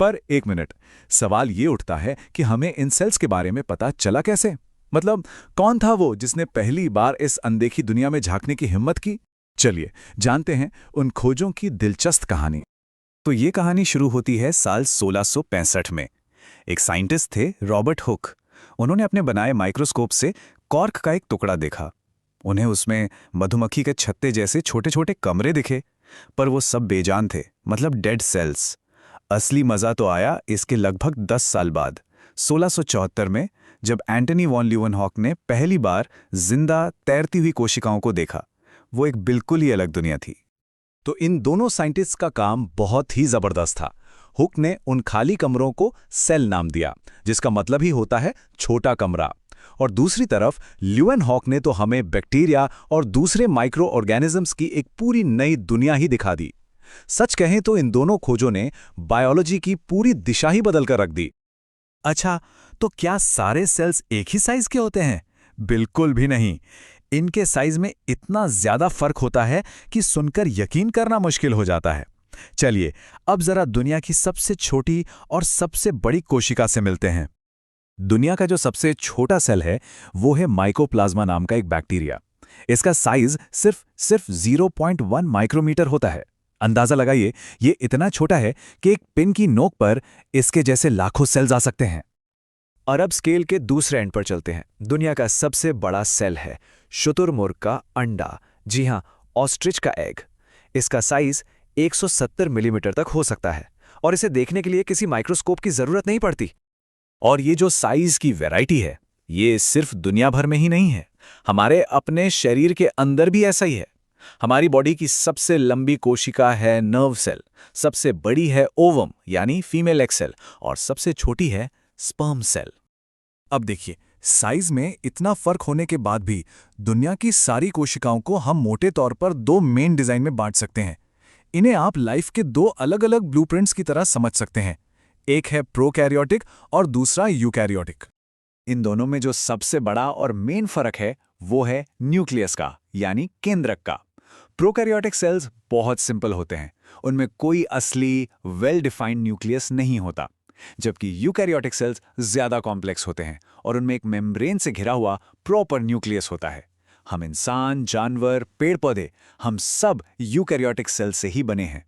पर एक मिनट, सवाल ये उठता है कि हमें इन सेल्स के बारे में पता चला कैसे? मतलब कौन था वो जिसने पहली बार इस अनदेखी दुनिया में झांकने की हिम्मत की? चलिए जानते हैं उन खोजों की दिलचस्प कहानी। तो ये कहानी शुरू होती है साल 1665 में। एक साइंटिस्ट थे रॉबर्ट हुक। उन्होंने अपने बनाए माइक्रोस्कोप से कॉर्क का एक टुकड़ा देखा। उन्हें उसमें मधुमक्खी के छत्ते जैसे छोटे छोटे कमरे दिखे, पर वो सब बेजान थे, मतलब डेड सेल्स। असली मजा तो आया इसके लगभग 10 साल बाद, 1674 में, जब एंटनी वॉन ल्यूवेनहॉक ने पहली बार जिंदा तैरती हुई कोशिकाओं को देखा। वो एक बिल्कुल ही अलग दुनिया थी। तो इन दोनों साइंटिस्ट्स का काम बहुत ही जबरदस्त था। हुक ने उन खाली कमरों को सेल नाम दिया, जिसका मतलब ही होता है छोटा कमरा। और दूसरी तरफ ल्यूवेनहॉक ने तो हमें बैक्टीरिया और दूसरे माइक्रो ऑर्गेनिजम्स की एक पूरी नई दुनिया ही दिखा दी। सच कहें तो इन दोनों खोजों ने बायोलॉजी की पूरी दिशा ही बदल कर रख दी। अच्छा, तो क्या सारे सेल्स एक ही साइज के होते हैं? बिल्कुल भी नहीं। इनके साइज में इतना ज्यादा फर्क होता है कि सुनकर यकीन करना मुश्किल हो जाता है। चलिए अब जरा दुनिया की सबसे छोटी और सबसे बड़ी कोशिका से मिलते हैं। दुनिया का जो सबसे छोटा सेल है वो है माइकोप्लाज्मा नाम का एक बैक्टीरिया। इसका साइज सिर्फ 0.1 माइक्रोमीटर होता है। अंदाजा लगाइए, ये इतना छोटा है कि एक पिन की नोक पर इसके जैसे लाखों सेल्स आ सकते हैं। और अब स्केल के दूसरे एंड पर चलते हैं। दुनिया का सबसे बड़ा सेल है शुतुरमुर्ग का अंडा। जी हां, ऑस्ट्रिच का एग। इसका साइज 170 मिलीमीटर तक हो सकता है और इसे देखने के लिए किसी माइक्रोस्कोप की जरूरत नहीं पड़ती। और ये जो साइज की वैरायटी है, ये सिर्फ दुनिया भर में ही नहीं है, हमारे अपने शरीर के अंदर भी ऐसा ही है। हमारी बॉडी की सबसे लंबी कोशिका है नर्व सेल, सबसे बड़ी है ओवम यानी फीमेल एग सेल, और सबसे छोटी है स्पर्म सेल। अब देखिए, साइज में इतना फर्क होने के बाद भी दुनिया की सारी कोशिकाओं को हम मोटे तौर पर 2 मेन डिजाइन में बांट सकते हैं। इन्हें आप लाइफ के 2 अलग अलग ब्लूप्रिंट्स की तरह समझ सकते हैं। एक है प्रोकैरियोटिक और दूसरा यूकैरियोटिक। इन दोनों में जो सबसे बड़ा और मेन फर्क है वो है न्यूक्लियस का, यानी केंद्रक का। प्रोकैरियोटिक सेल्स बहुत सिंपल होते हैं, उनमें कोई असली वेल डिफाइंड न्यूक्लियस नहीं होता, जबकि यूकैरियोटिक सेल्स ज्यादा कॉम्प्लेक्स होते हैं और उनमें एक मेम्ब्रेन से घिरा हुआ प्रॉपर न्यूक्लियस होता है। हम इंसान, जानवर, पेड़ पौधे, हम सब यूकैरियोटिक सेल्स से ही बने हैं।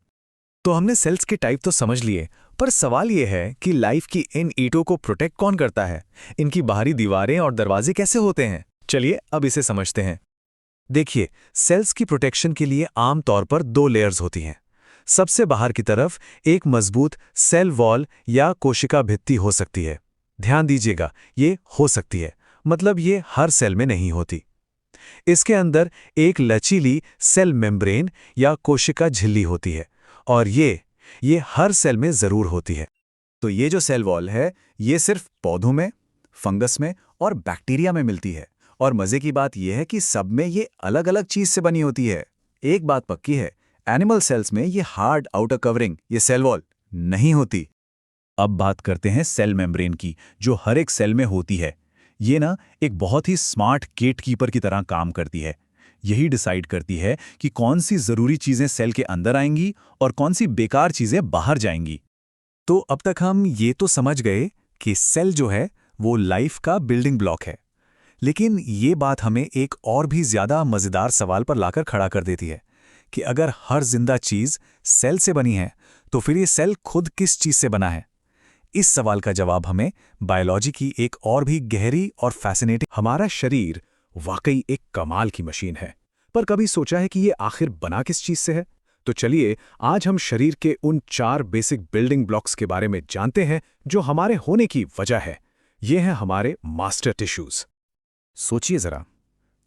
तो हमने सेल्स के टाइप तो समझ लिए, पर सवाल यह है कि लाइफ की इन ईंटों को प्रोटेक्ट कौन करता है? इनकी बाहरी दीवारें और दरवाजे कैसे होते हैं? चलिए अब इसे समझते हैं। देखिए, सेल्स की प्रोटेक्शन के लिए आम तौर पर 2 लेयर्स होती हैं। सबसे बाहर की तरफ एक मजबूत सेल वॉल या कोशिका भित्ति हो सकती है। ध्यान दीजिएगा, ये हो सकती है, मतलब ये हर सेल में नहीं होती। इसके अंदर एक लचीली सेल मेम्ब्रेन या कोशिका झिल्ली होती है, और ये हर सेल में जरूर होती है। तो ये जो सेल वॉल है, ये सिर्फ पौधों में, फंगस में और बैक्टीरिया में मिलती है। और मजे की बात यह है कि सब में ये अलग अलग चीज से बनी होती है। एक बात पक्की है, एनिमल सेल्स में ये हार्ड आउटर कवरिंग, ये सेल वॉल नहीं होती। अब बात करते हैं सेल मेम्ब्रेन की, जो हर एक सेल में होती है। ये ना एक बहुत ही स्मार्ट गेटकीपर की तरह काम करती है। यही डिसाइड करती है कि कौन सी जरूरी चीजें सेल के अंदर आएंगी और कौन सी बेकार चीजें बाहर जाएंगी। तो अब तक हम ये तो समझ गए कि सेल जो है वो लाइफ का बिल्डिंग ब्लॉक है, लेकिन ये बात हमें एक और भी ज्यादा मजेदार सवाल पर लाकर खड़ा कर देती है कि अगर हर जिंदा चीज सेल से बनी है, तो फिर ये सेल खुद किस चीज से बना है? इस सवाल का जवाब हमें बायोलॉजी की एक और भी गहरी और फैसिनेटिंग। हमारा शरीर वाकई एक कमाल की मशीन है, पर कभी सोचा है कि ये आखिर बना किस चीज से है? तो चलिए आज हम शरीर के उन 4 बेसिक बिल्डिंग ब्लॉक्स के बारे में जानते हैं जो हमारे होने की वजह है। ये हैं हमारे मास्टर टिश्यूज। सोचिए जरा,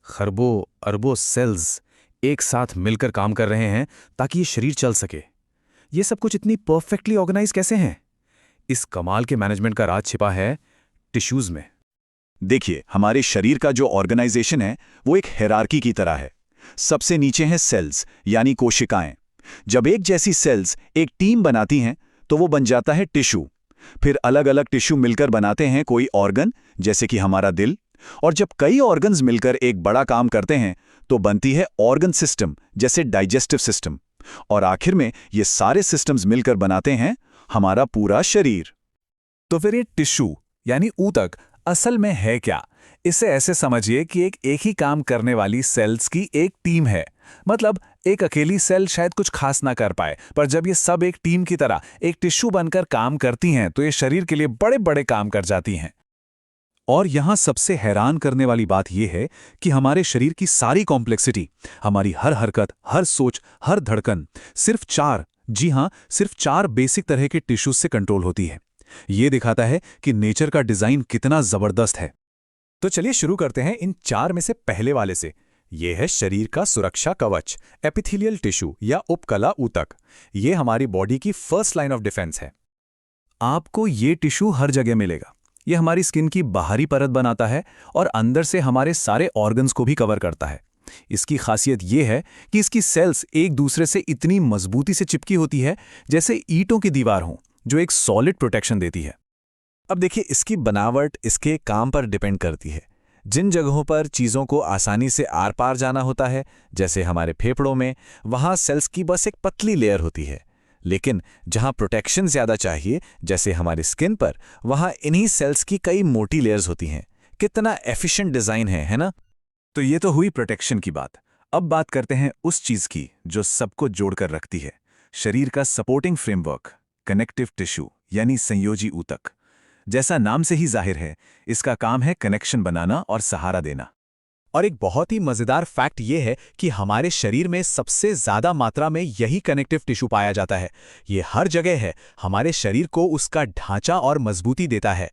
खरबों अरबों सेल्स एक साथ मिलकर काम कर रहे हैं ताकि ये शरीर चल सके। ये सब कुछ इतनी परफेक्टली ऑर्गेनाइज कैसे हैं? इस कमाल के मैनेजमेंट का राज छिपा है टिश्यूज में। देखिए, हमारे शरीर का जो ऑर्गेनाइजेशन है वो एक हायरार्की की तरह है। सबसे नीचे हैं सेल्स यानी कोशिकाएं। जब एक जैसी सेल्स एक टीम बनाती हैं तो वो बन जाता है टिश्यू। फिर अलग अलग टिश्यू मिलकर बनाते हैं कोई ऑर्गन, जैसे कि हमारा दिल। और जब कई ऑर्गन्स मिलकर एक बड़ा काम करते हैं तो बनती है ऑर्गन सिस्टम, जैसे डाइजेस्टिव सिस्टम। और आखिर में ये सारे सिस्टम्स मिलकर बनाते हैं हमारा पूरा शरीर। तो फिर ये टिश्यू यानी ऊतक असल में है क्या? इसे ऐसे समझिए कि एक ही काम करने वाली सेल्स की एक टीम है। मतलब एक अकेली सेल शायद कुछ खास ना कर पाए, पर जब ये सब एक टीम की तरह एक टिश्यू बनकर काम करती हैं तो ये शरीर के लिए बड़े बड़े काम कर जाती हैं। और यहां सबसे हैरान करने वाली बात यह है कि हमारे शरीर की सारी कॉम्प्लेक्सिटी, हमारी हर हरकत, हर सोच, हर धड़कन सिर्फ 4, जी हां, सिर्फ 4 बेसिक तरह के टिश्यूज से कंट्रोल होती है। ये दिखाता है कि नेचर का डिजाइन कितना जबरदस्त है। तो चलिए शुरू करते हैं इन 4 में से पहले वाले से। यह है शरीर का सुरक्षा कवच, एपिथेलियल टिश्यू या उपकला ऊतक। ये हमारी बॉडी की फर्स्ट लाइन ऑफ डिफेंस है। आपको ये टिश्यू हर जगह मिलेगा। ये हमारी स्किन की बाहरी परत बनाता है और अंदर से हमारे सारे ऑर्गन्स को भी कवर करता है। इसकी खासियत ये है कि इसकी सेल्स एक दूसरे से इतनी मजबूती से चिपकी होती है जैसे ईंटों की दीवार हो, जो एक सॉलिड प्रोटेक्शन देती है। अब देखिए, इसकी बनावट इसके काम पर डिपेंड करती है। जिन जगहों पर चीज़ों को आसानी से आर पार जाना होता है, जैसे हमारे फेफड़ों में, वहाँ सेल्स की बस एक पतली लेयर होती है। लेकिन जहाँ प्रोटेक्शन ज़्यादा चाहिए, जैसे हमारी स्किन पर, वहाँ इन्हीं सेल्स की कई मोटी लेयर्स होती हैं। कितना एफिशिएंट डिज़ाइन है ना? तो ये तो हुई प्रोटेक्शन की बात। अब बात करते हैं उस चीज़ की जो सबको जोड़कर रखती है, शरीर का सपोर्टिंग फ्रेमवर्क, कनेक्टिव टिश्यू यानी संयोजी ऊतक। जैसा नाम से ही जाहिर है, इसका काम है कनेक्शन बनाना और सहारा देना। और एक बहुत ही मजेदार फैक्ट ये है कि हमारे शरीर में सबसे ज्यादा मात्रा में यही कनेक्टिव टिश्यू पाया जाता है। ये हर जगह है, हमारे शरीर को उसका ढांचा और मजबूती देता है।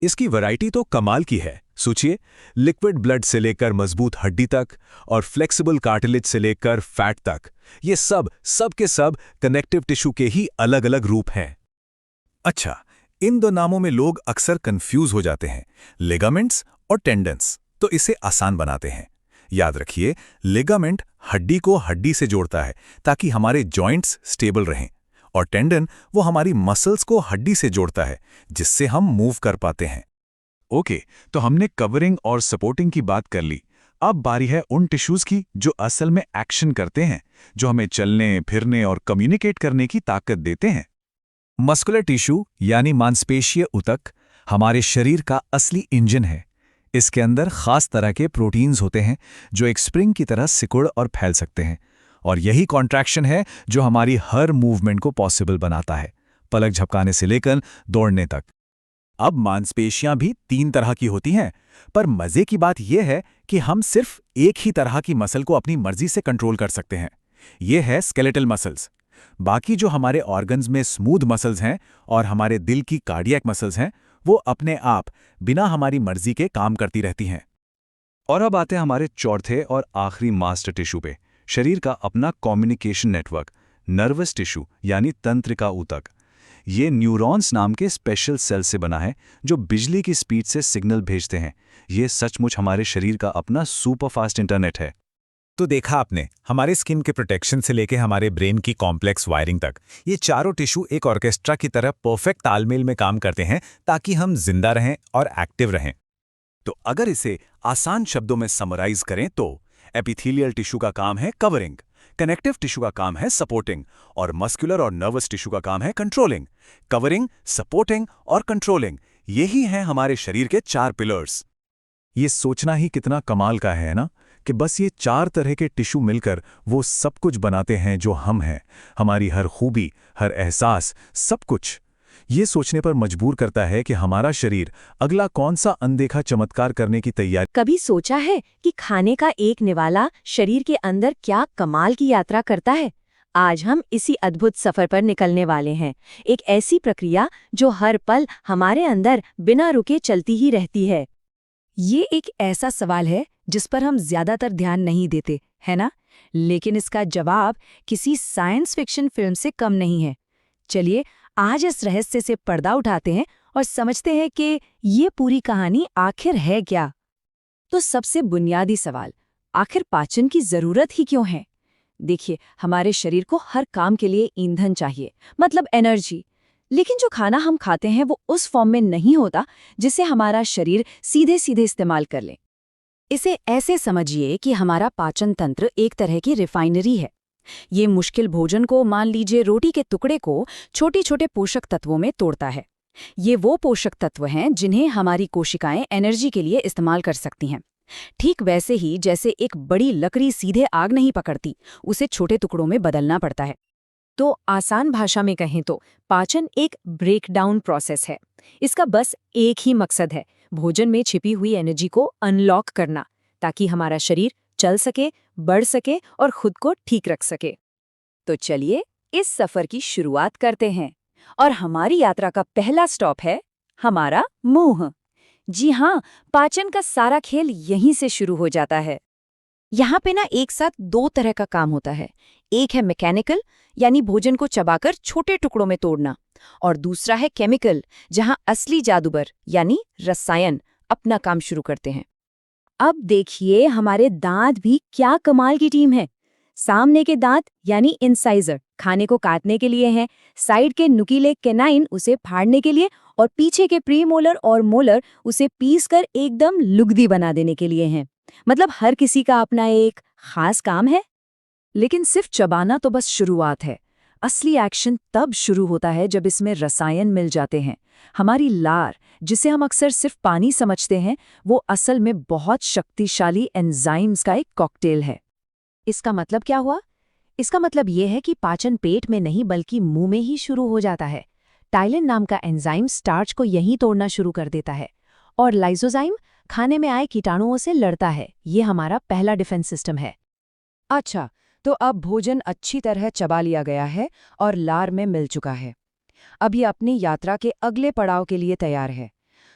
इसकी वैरायटी तो कमाल की है। सोचिए, लिक्विड ब्लड से लेकर मजबूत हड्डी तक और फ्लेक्सिबल कार्टिलेज से लेकर फैट तक, ये सब के सब कनेक्टिव टिश्यू के ही अलग अलग रूप हैं। अच्छा, इन 2 नामों में लोग अक्सर कंफ्यूज हो जाते हैं, लिगामेंट्स और टेंडन्स। तो इसे आसान बनाते हैं। याद रखिए, लिगामेंट हड्डी को हड्डी से जोड़ता है ताकि हमारे जॉइंट्स स्टेबल रहें, और टेंडन वो हमारी मसल्स को हड्डी से जोड़ता है जिससे हम मूव कर पाते हैं। ओके, तो हमने कवरिंग और सपोर्टिंग की बात कर ली। अब बारी है उन टिश्यूज की जो असल में एक्शन करते हैं, जो हमें चलने, फिरने और कम्युनिकेट करने की ताकत देते हैं। मस्कुलर टिश्यू यानी मांसपेशीय ऊतक हमारे शरीर का असली इंजन है। इसके अंदर खास तरह के प्रोटीन्स होते हैं जो एक स्प्रिंग की तरह सिकुड़ और फैल सकते हैं, और यही कॉन्ट्रैक्शन है जो हमारी हर मूवमेंट को पॉसिबल बनाता है, पलक झपकाने से लेकर दौड़ने तक। अब मांसपेशियां भी 3 तरह की होती हैं, पर मजे की बात यह है कि हम सिर्फ एक ही तरह की मसल को अपनी मर्जी से कंट्रोल कर सकते हैं। ये है स्केलेटल मसल्स। बाकी जो हमारे ऑर्गन्स में स्मूथ मसल्स हैं और हमारे दिल की कार्डियक मसल्स हैं, वो अपने आप बिना हमारी मर्जी के काम करती रहती हैं। और अब आते हैं हमारे चौथे और आखिरी मास्टर टिश्यू पे, शरीर का अपना कम्युनिकेशन नेटवर्क, नर्वस टिश्यू यानी तंत्रिका ऊतक। ये न्यूरॉन्स नाम के स्पेशल सेल से बना है जो बिजली की स्पीड से सिग्नल भेजते हैं। ये सचमुच हमारे शरीर का अपना सुपरफास्ट इंटरनेट है। तो देखा आपने, हमारे स्किन के प्रोटेक्शन से लेकर हमारे ब्रेन की कॉम्प्लेक्स वायरिंग तक, ये चारों टिश्यू एक ऑर्केस्ट्रा की तरह परफेक्ट तालमेल में काम करते हैं ताकि हम जिंदा रहें और एक्टिव रहें। तो अगर इसे आसान शब्दों में समराइज करें तो एपिथेलियल टिश्यू का काम है कवरिंग, कनेक्टिव टिश्यू का काम है सपोर्टिंग, और मस्कुलर और नर्वस टिश्यू का काम है कंट्रोलिंग। कवरिंग, सपोर्टिंग और कंट्रोलिंग, यही हैं हमारे शरीर के 4 पिलर्स। ये सोचना ही कितना कमाल का है ना, कि बस ये 4 तरह के टिश्यू मिलकर वो सब कुछ बनाते हैं जो हम हैं। हमारी हर खूबी, हर एहसास, सब कुछ ये सोचने पर मजबूर करता है कि हमारा शरीर अगला कौन सा अनदेखा चमत्कार करने की तैयारी। कभी सोचा है कि खाने का एक निवाला शरीर के अंदर क्या कमाल की यात्रा करता है? आज हम इसी अद्भुत सफर पर निकलने वाले हैं, एक ऐसी प्रक्रिया जो हर पल हमारे अंदर बिना रुके चलती ही रहती है। ये एक ऐसा सवाल है जिस पर हम ज्यादातर ध्यान नहीं देते, है ना? लेकिन इसका जवाब किसी साइंस फिक्शन फिल्म से कम नहीं है। चलिए आज इस रहस्य से पर्दा उठाते हैं और समझते हैं कि ये पूरी कहानी आखिर है क्या। तो सबसे बुनियादी सवाल, आखिर पाचन की जरूरत ही क्यों है? देखिए, हमारे शरीर को हर काम के लिए ईंधन चाहिए, मतलब एनर्जी। लेकिन जो खाना हम खाते हैं वो उस फॉर्म में नहीं होता जिसे हमारा शरीर सीधे सीधे इस्तेमाल कर ले। इसे ऐसे समझिए कि हमारा पाचन तंत्र एक तरह की रिफाइनरी है। ये मुश्किल भोजन को, मान लीजिए रोटी के टुकड़े को, छोटे छोटे पोषक तत्वों में तोड़ता है। ये वो पोषक तत्व हैं जिन्हें हमारी कोशिकाएं एनर्जी के लिए इस्तेमाल कर सकती हैं। ठीक वैसे ही जैसे एक बड़ी लकड़ी सीधे आग नहीं पकड़ती, उसे छोटे टुकड़ों में बदलना पड़ता है। तो आसान भाषा में कहें तो पाचन एक ब्रेकडाउन प्रोसेस है। इसका बस एक ही मकसद है, भोजन में छिपी हुई एनर्जी को अनलॉक करना, ताकि हमारा शरीर चल सके, बढ़ सके और खुद को ठीक रख सके। तो चलिए इस सफर की शुरुआत करते हैं। और हमारी यात्रा का पहला स्टॉप है हमारा मुंह। जी हाँ, पाचन का सारा खेल यहीं से शुरू हो जाता है। यहाँ पे ना एक साथ दो तरह का काम होता है। एक है मैकेनिकल, यानी भोजन को चबाकर छोटे टुकड़ों में तोड़ना, और दूसरा है केमिकल, जहाँ असली जादूगर यानी रसायन अपना काम शुरू करते हैं। अब देखिए हमारे दांत भी क्या कमाल की टीम है। सामने के दांत यानी इंसाइजर खाने को काटने के लिए हैं, साइड के नुकीले कैनाइन उसे फाड़ने के लिए, और पीछे के प्रीमोलर और मोलर उसे पीसकर एकदम लुगदी बना देने के लिए हैं। मतलब हर किसी का अपना एक खास काम है। लेकिन सिर्फ चबाना तो बस शुरुआत है। असली एक्शन तब शुरू होता है जब इसमें रसायन मिल जाते हैं। हमारी लार, जिसे हम अक्सर सिर्फ पानी समझते हैं, वो असल में बहुत शक्तिशाली एंजाइम्स का एक कॉकटेल है। इसका मतलब क्या हुआ? इसका मतलब ये है कि पाचन पेट में नहीं बल्कि मुंह में ही शुरू हो जाता है। टाइलिन नाम का एंजाइम स्टार्च को यहीं तोड़ना शुरू कर देता है, और लाइसोजाइम खाने में आए कीटाणुओं से लड़ता है। ये हमारा पहला डिफेंस सिस्टम है। अच्छा, तो अब भोजन अच्छी तरह चबा लिया गया है और लार में मिल चुका है। अब ये अपनी यात्रा के अगले पड़ाव के लिए तैयार है।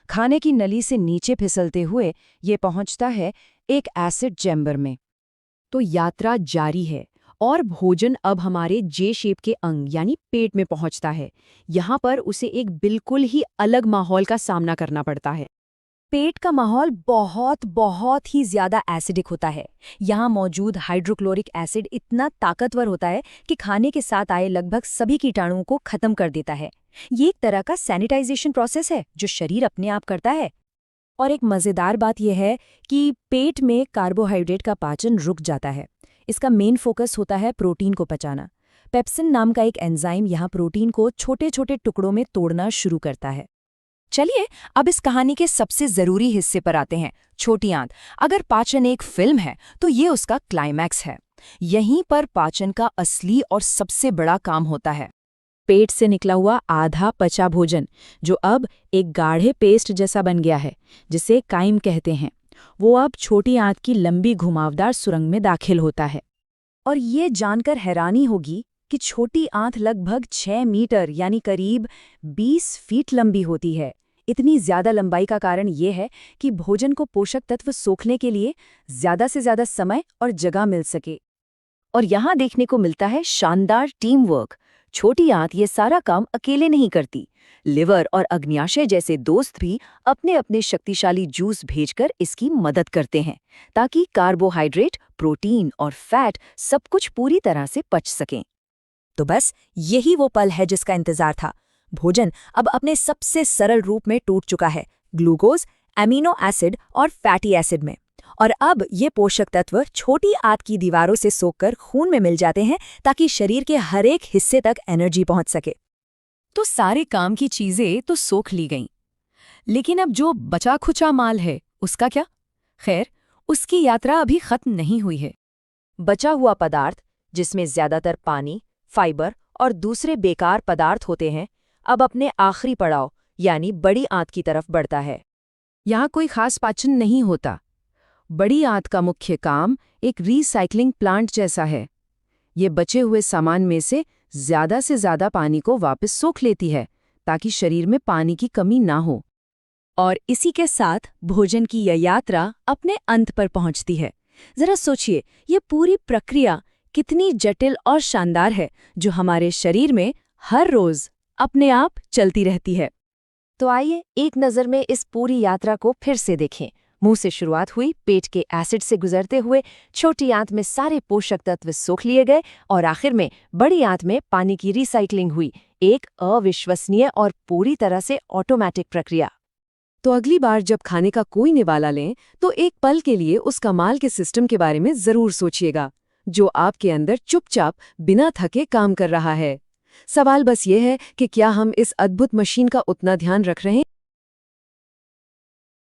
खाने की नली से नीचे फिसलते हुए ये पहुंचता है एक एसिड चैम्बर में। तो यात्रा जारी है और भोजन अब हमारे जे शेप के अंग यानी पेट में पहुंचता है। यहाँ पर उसे एक बिल्कुल ही अलग माहौल का सामना करना पड़ता है। पेट का माहौल बहुत ही ज्यादा एसिडिक होता है। यहाँ मौजूद हाइड्रोक्लोरिक एसिड इतना ताकतवर होता है कि खाने के साथ आए लगभग सभी कीटाणुओं को खत्म कर देता है। ये एक तरह का सैनिटाइजेशन प्रोसेस है जो शरीर अपने आप करता है। और एक मज़ेदार बात यह है कि पेट में कार्बोहाइड्रेट का पाचन रुक जाता है। इसका मेन फोकस होता है प्रोटीन को पचाना। पेप्सिन नाम का एक एंजाइम यहाँ प्रोटीन को छोटे छोटे टुकड़ों में तोड़ना शुरू करता है। चलिए अब इस कहानी के सबसे जरूरी हिस्से पर आते हैं, छोटी आंत। अगर पाचन एक फिल्म है तो ये उसका क्लाइमैक्स है। यहीं पर पाचन का असली और सबसे बड़ा काम होता है। पेट से निकला हुआ आधा पचा भोजन, जो अब एक गाढ़े पेस्ट जैसा बन गया है, जिसे काइम कहते हैं, वो अब छोटी आंत की लंबी घुमावदार सुरंग में दाखिल होता है। और ये जानकर हैरानी होगी कि छोटी आंत लगभग 6 मीटर यानी करीब 20 फीट लंबी होती है। इतनी ज्यादा लंबाई का कारण ये है कि भोजन को पोषक तत्व सोखने के लिए ज्यादा से ज्यादा समय और जगह मिल सके। और यहाँ देखने को मिलता है शानदार टीम वर्क। छोटी आंत ये सारा काम अकेले नहीं करती। लिवर और अग्न्याशय जैसे दोस्त भी अपने अपने शक्तिशाली जूस भेजकर इसकी मदद करते हैं, ताकि कार्बोहाइड्रेट, प्रोटीन और फैट सब कुछ पूरी तरह से पच सकें। तो बस यही वो पल है जिसका इंतजार था। भोजन अब अपने सबसे सरल रूप में टूट चुका है, ग्लूकोज, एमिनो एसिड और फैटी एसिड में। और अब ये पोषक तत्व छोटी आंत की दीवारों से सोखकर खून में मिल जाते हैं, ताकि शरीर के हर एक हिस्से तक एनर्जी पहुंच सके। तो सारे काम की चीजें तो सोख ली गईं, लेकिन अब जो बचा खुचा माल है उसका क्या? खैर, उसकी यात्रा अभी खत्म नहीं हुई है। बचा हुआ पदार्थ, जिसमें ज्यादातर पानी, फाइबर और दूसरे बेकार पदार्थ होते हैं, अब अपने आखिरी पड़ाव यानी बड़ी आंत की तरफ बढ़ता है। यहाँ कोई खास पाचन नहीं होता। बड़ी आंत का मुख्य काम एक रीसाइक्लिंग प्लांट जैसा है। ये बचे हुए सामान में से ज़्यादा पानी को वापस सोख लेती है ताकि शरीर में पानी की कमी ना हो। और इसी के साथ भोजन की यह यात्रा अपने अंत पर पहुंचती है। जरा सोचिए, ये पूरी प्रक्रिया कितनी जटिल और शानदार है, जो हमारे शरीर में हर रोज अपने आप चलती रहती है। तो आइए एक नज़र में इस पूरी यात्रा को फिर से देखें। मुंह से शुरुआत हुई, पेट के एसिड से गुजरते हुए छोटी आंत में सारे पोषक तत्व सोख लिए गए और आखिर में बड़ी आंत में पानी की रिसाइकलिंग हुई। एक अविश्वसनीय और पूरी तरह से ऑटोमेटिक प्रक्रिया। तो अगली बार जब खाने का कोई निवाला लें तो एक पल के लिए उस कमाल के सिस्टम के बारे में जरूर सोचिएगा, जो आपके अंदर चुपचाप बिना थके काम कर रहा है। सवाल बस ये है कि क्या हम इस अद्भुत मशीन का उतना ध्यान रख रहे हैं?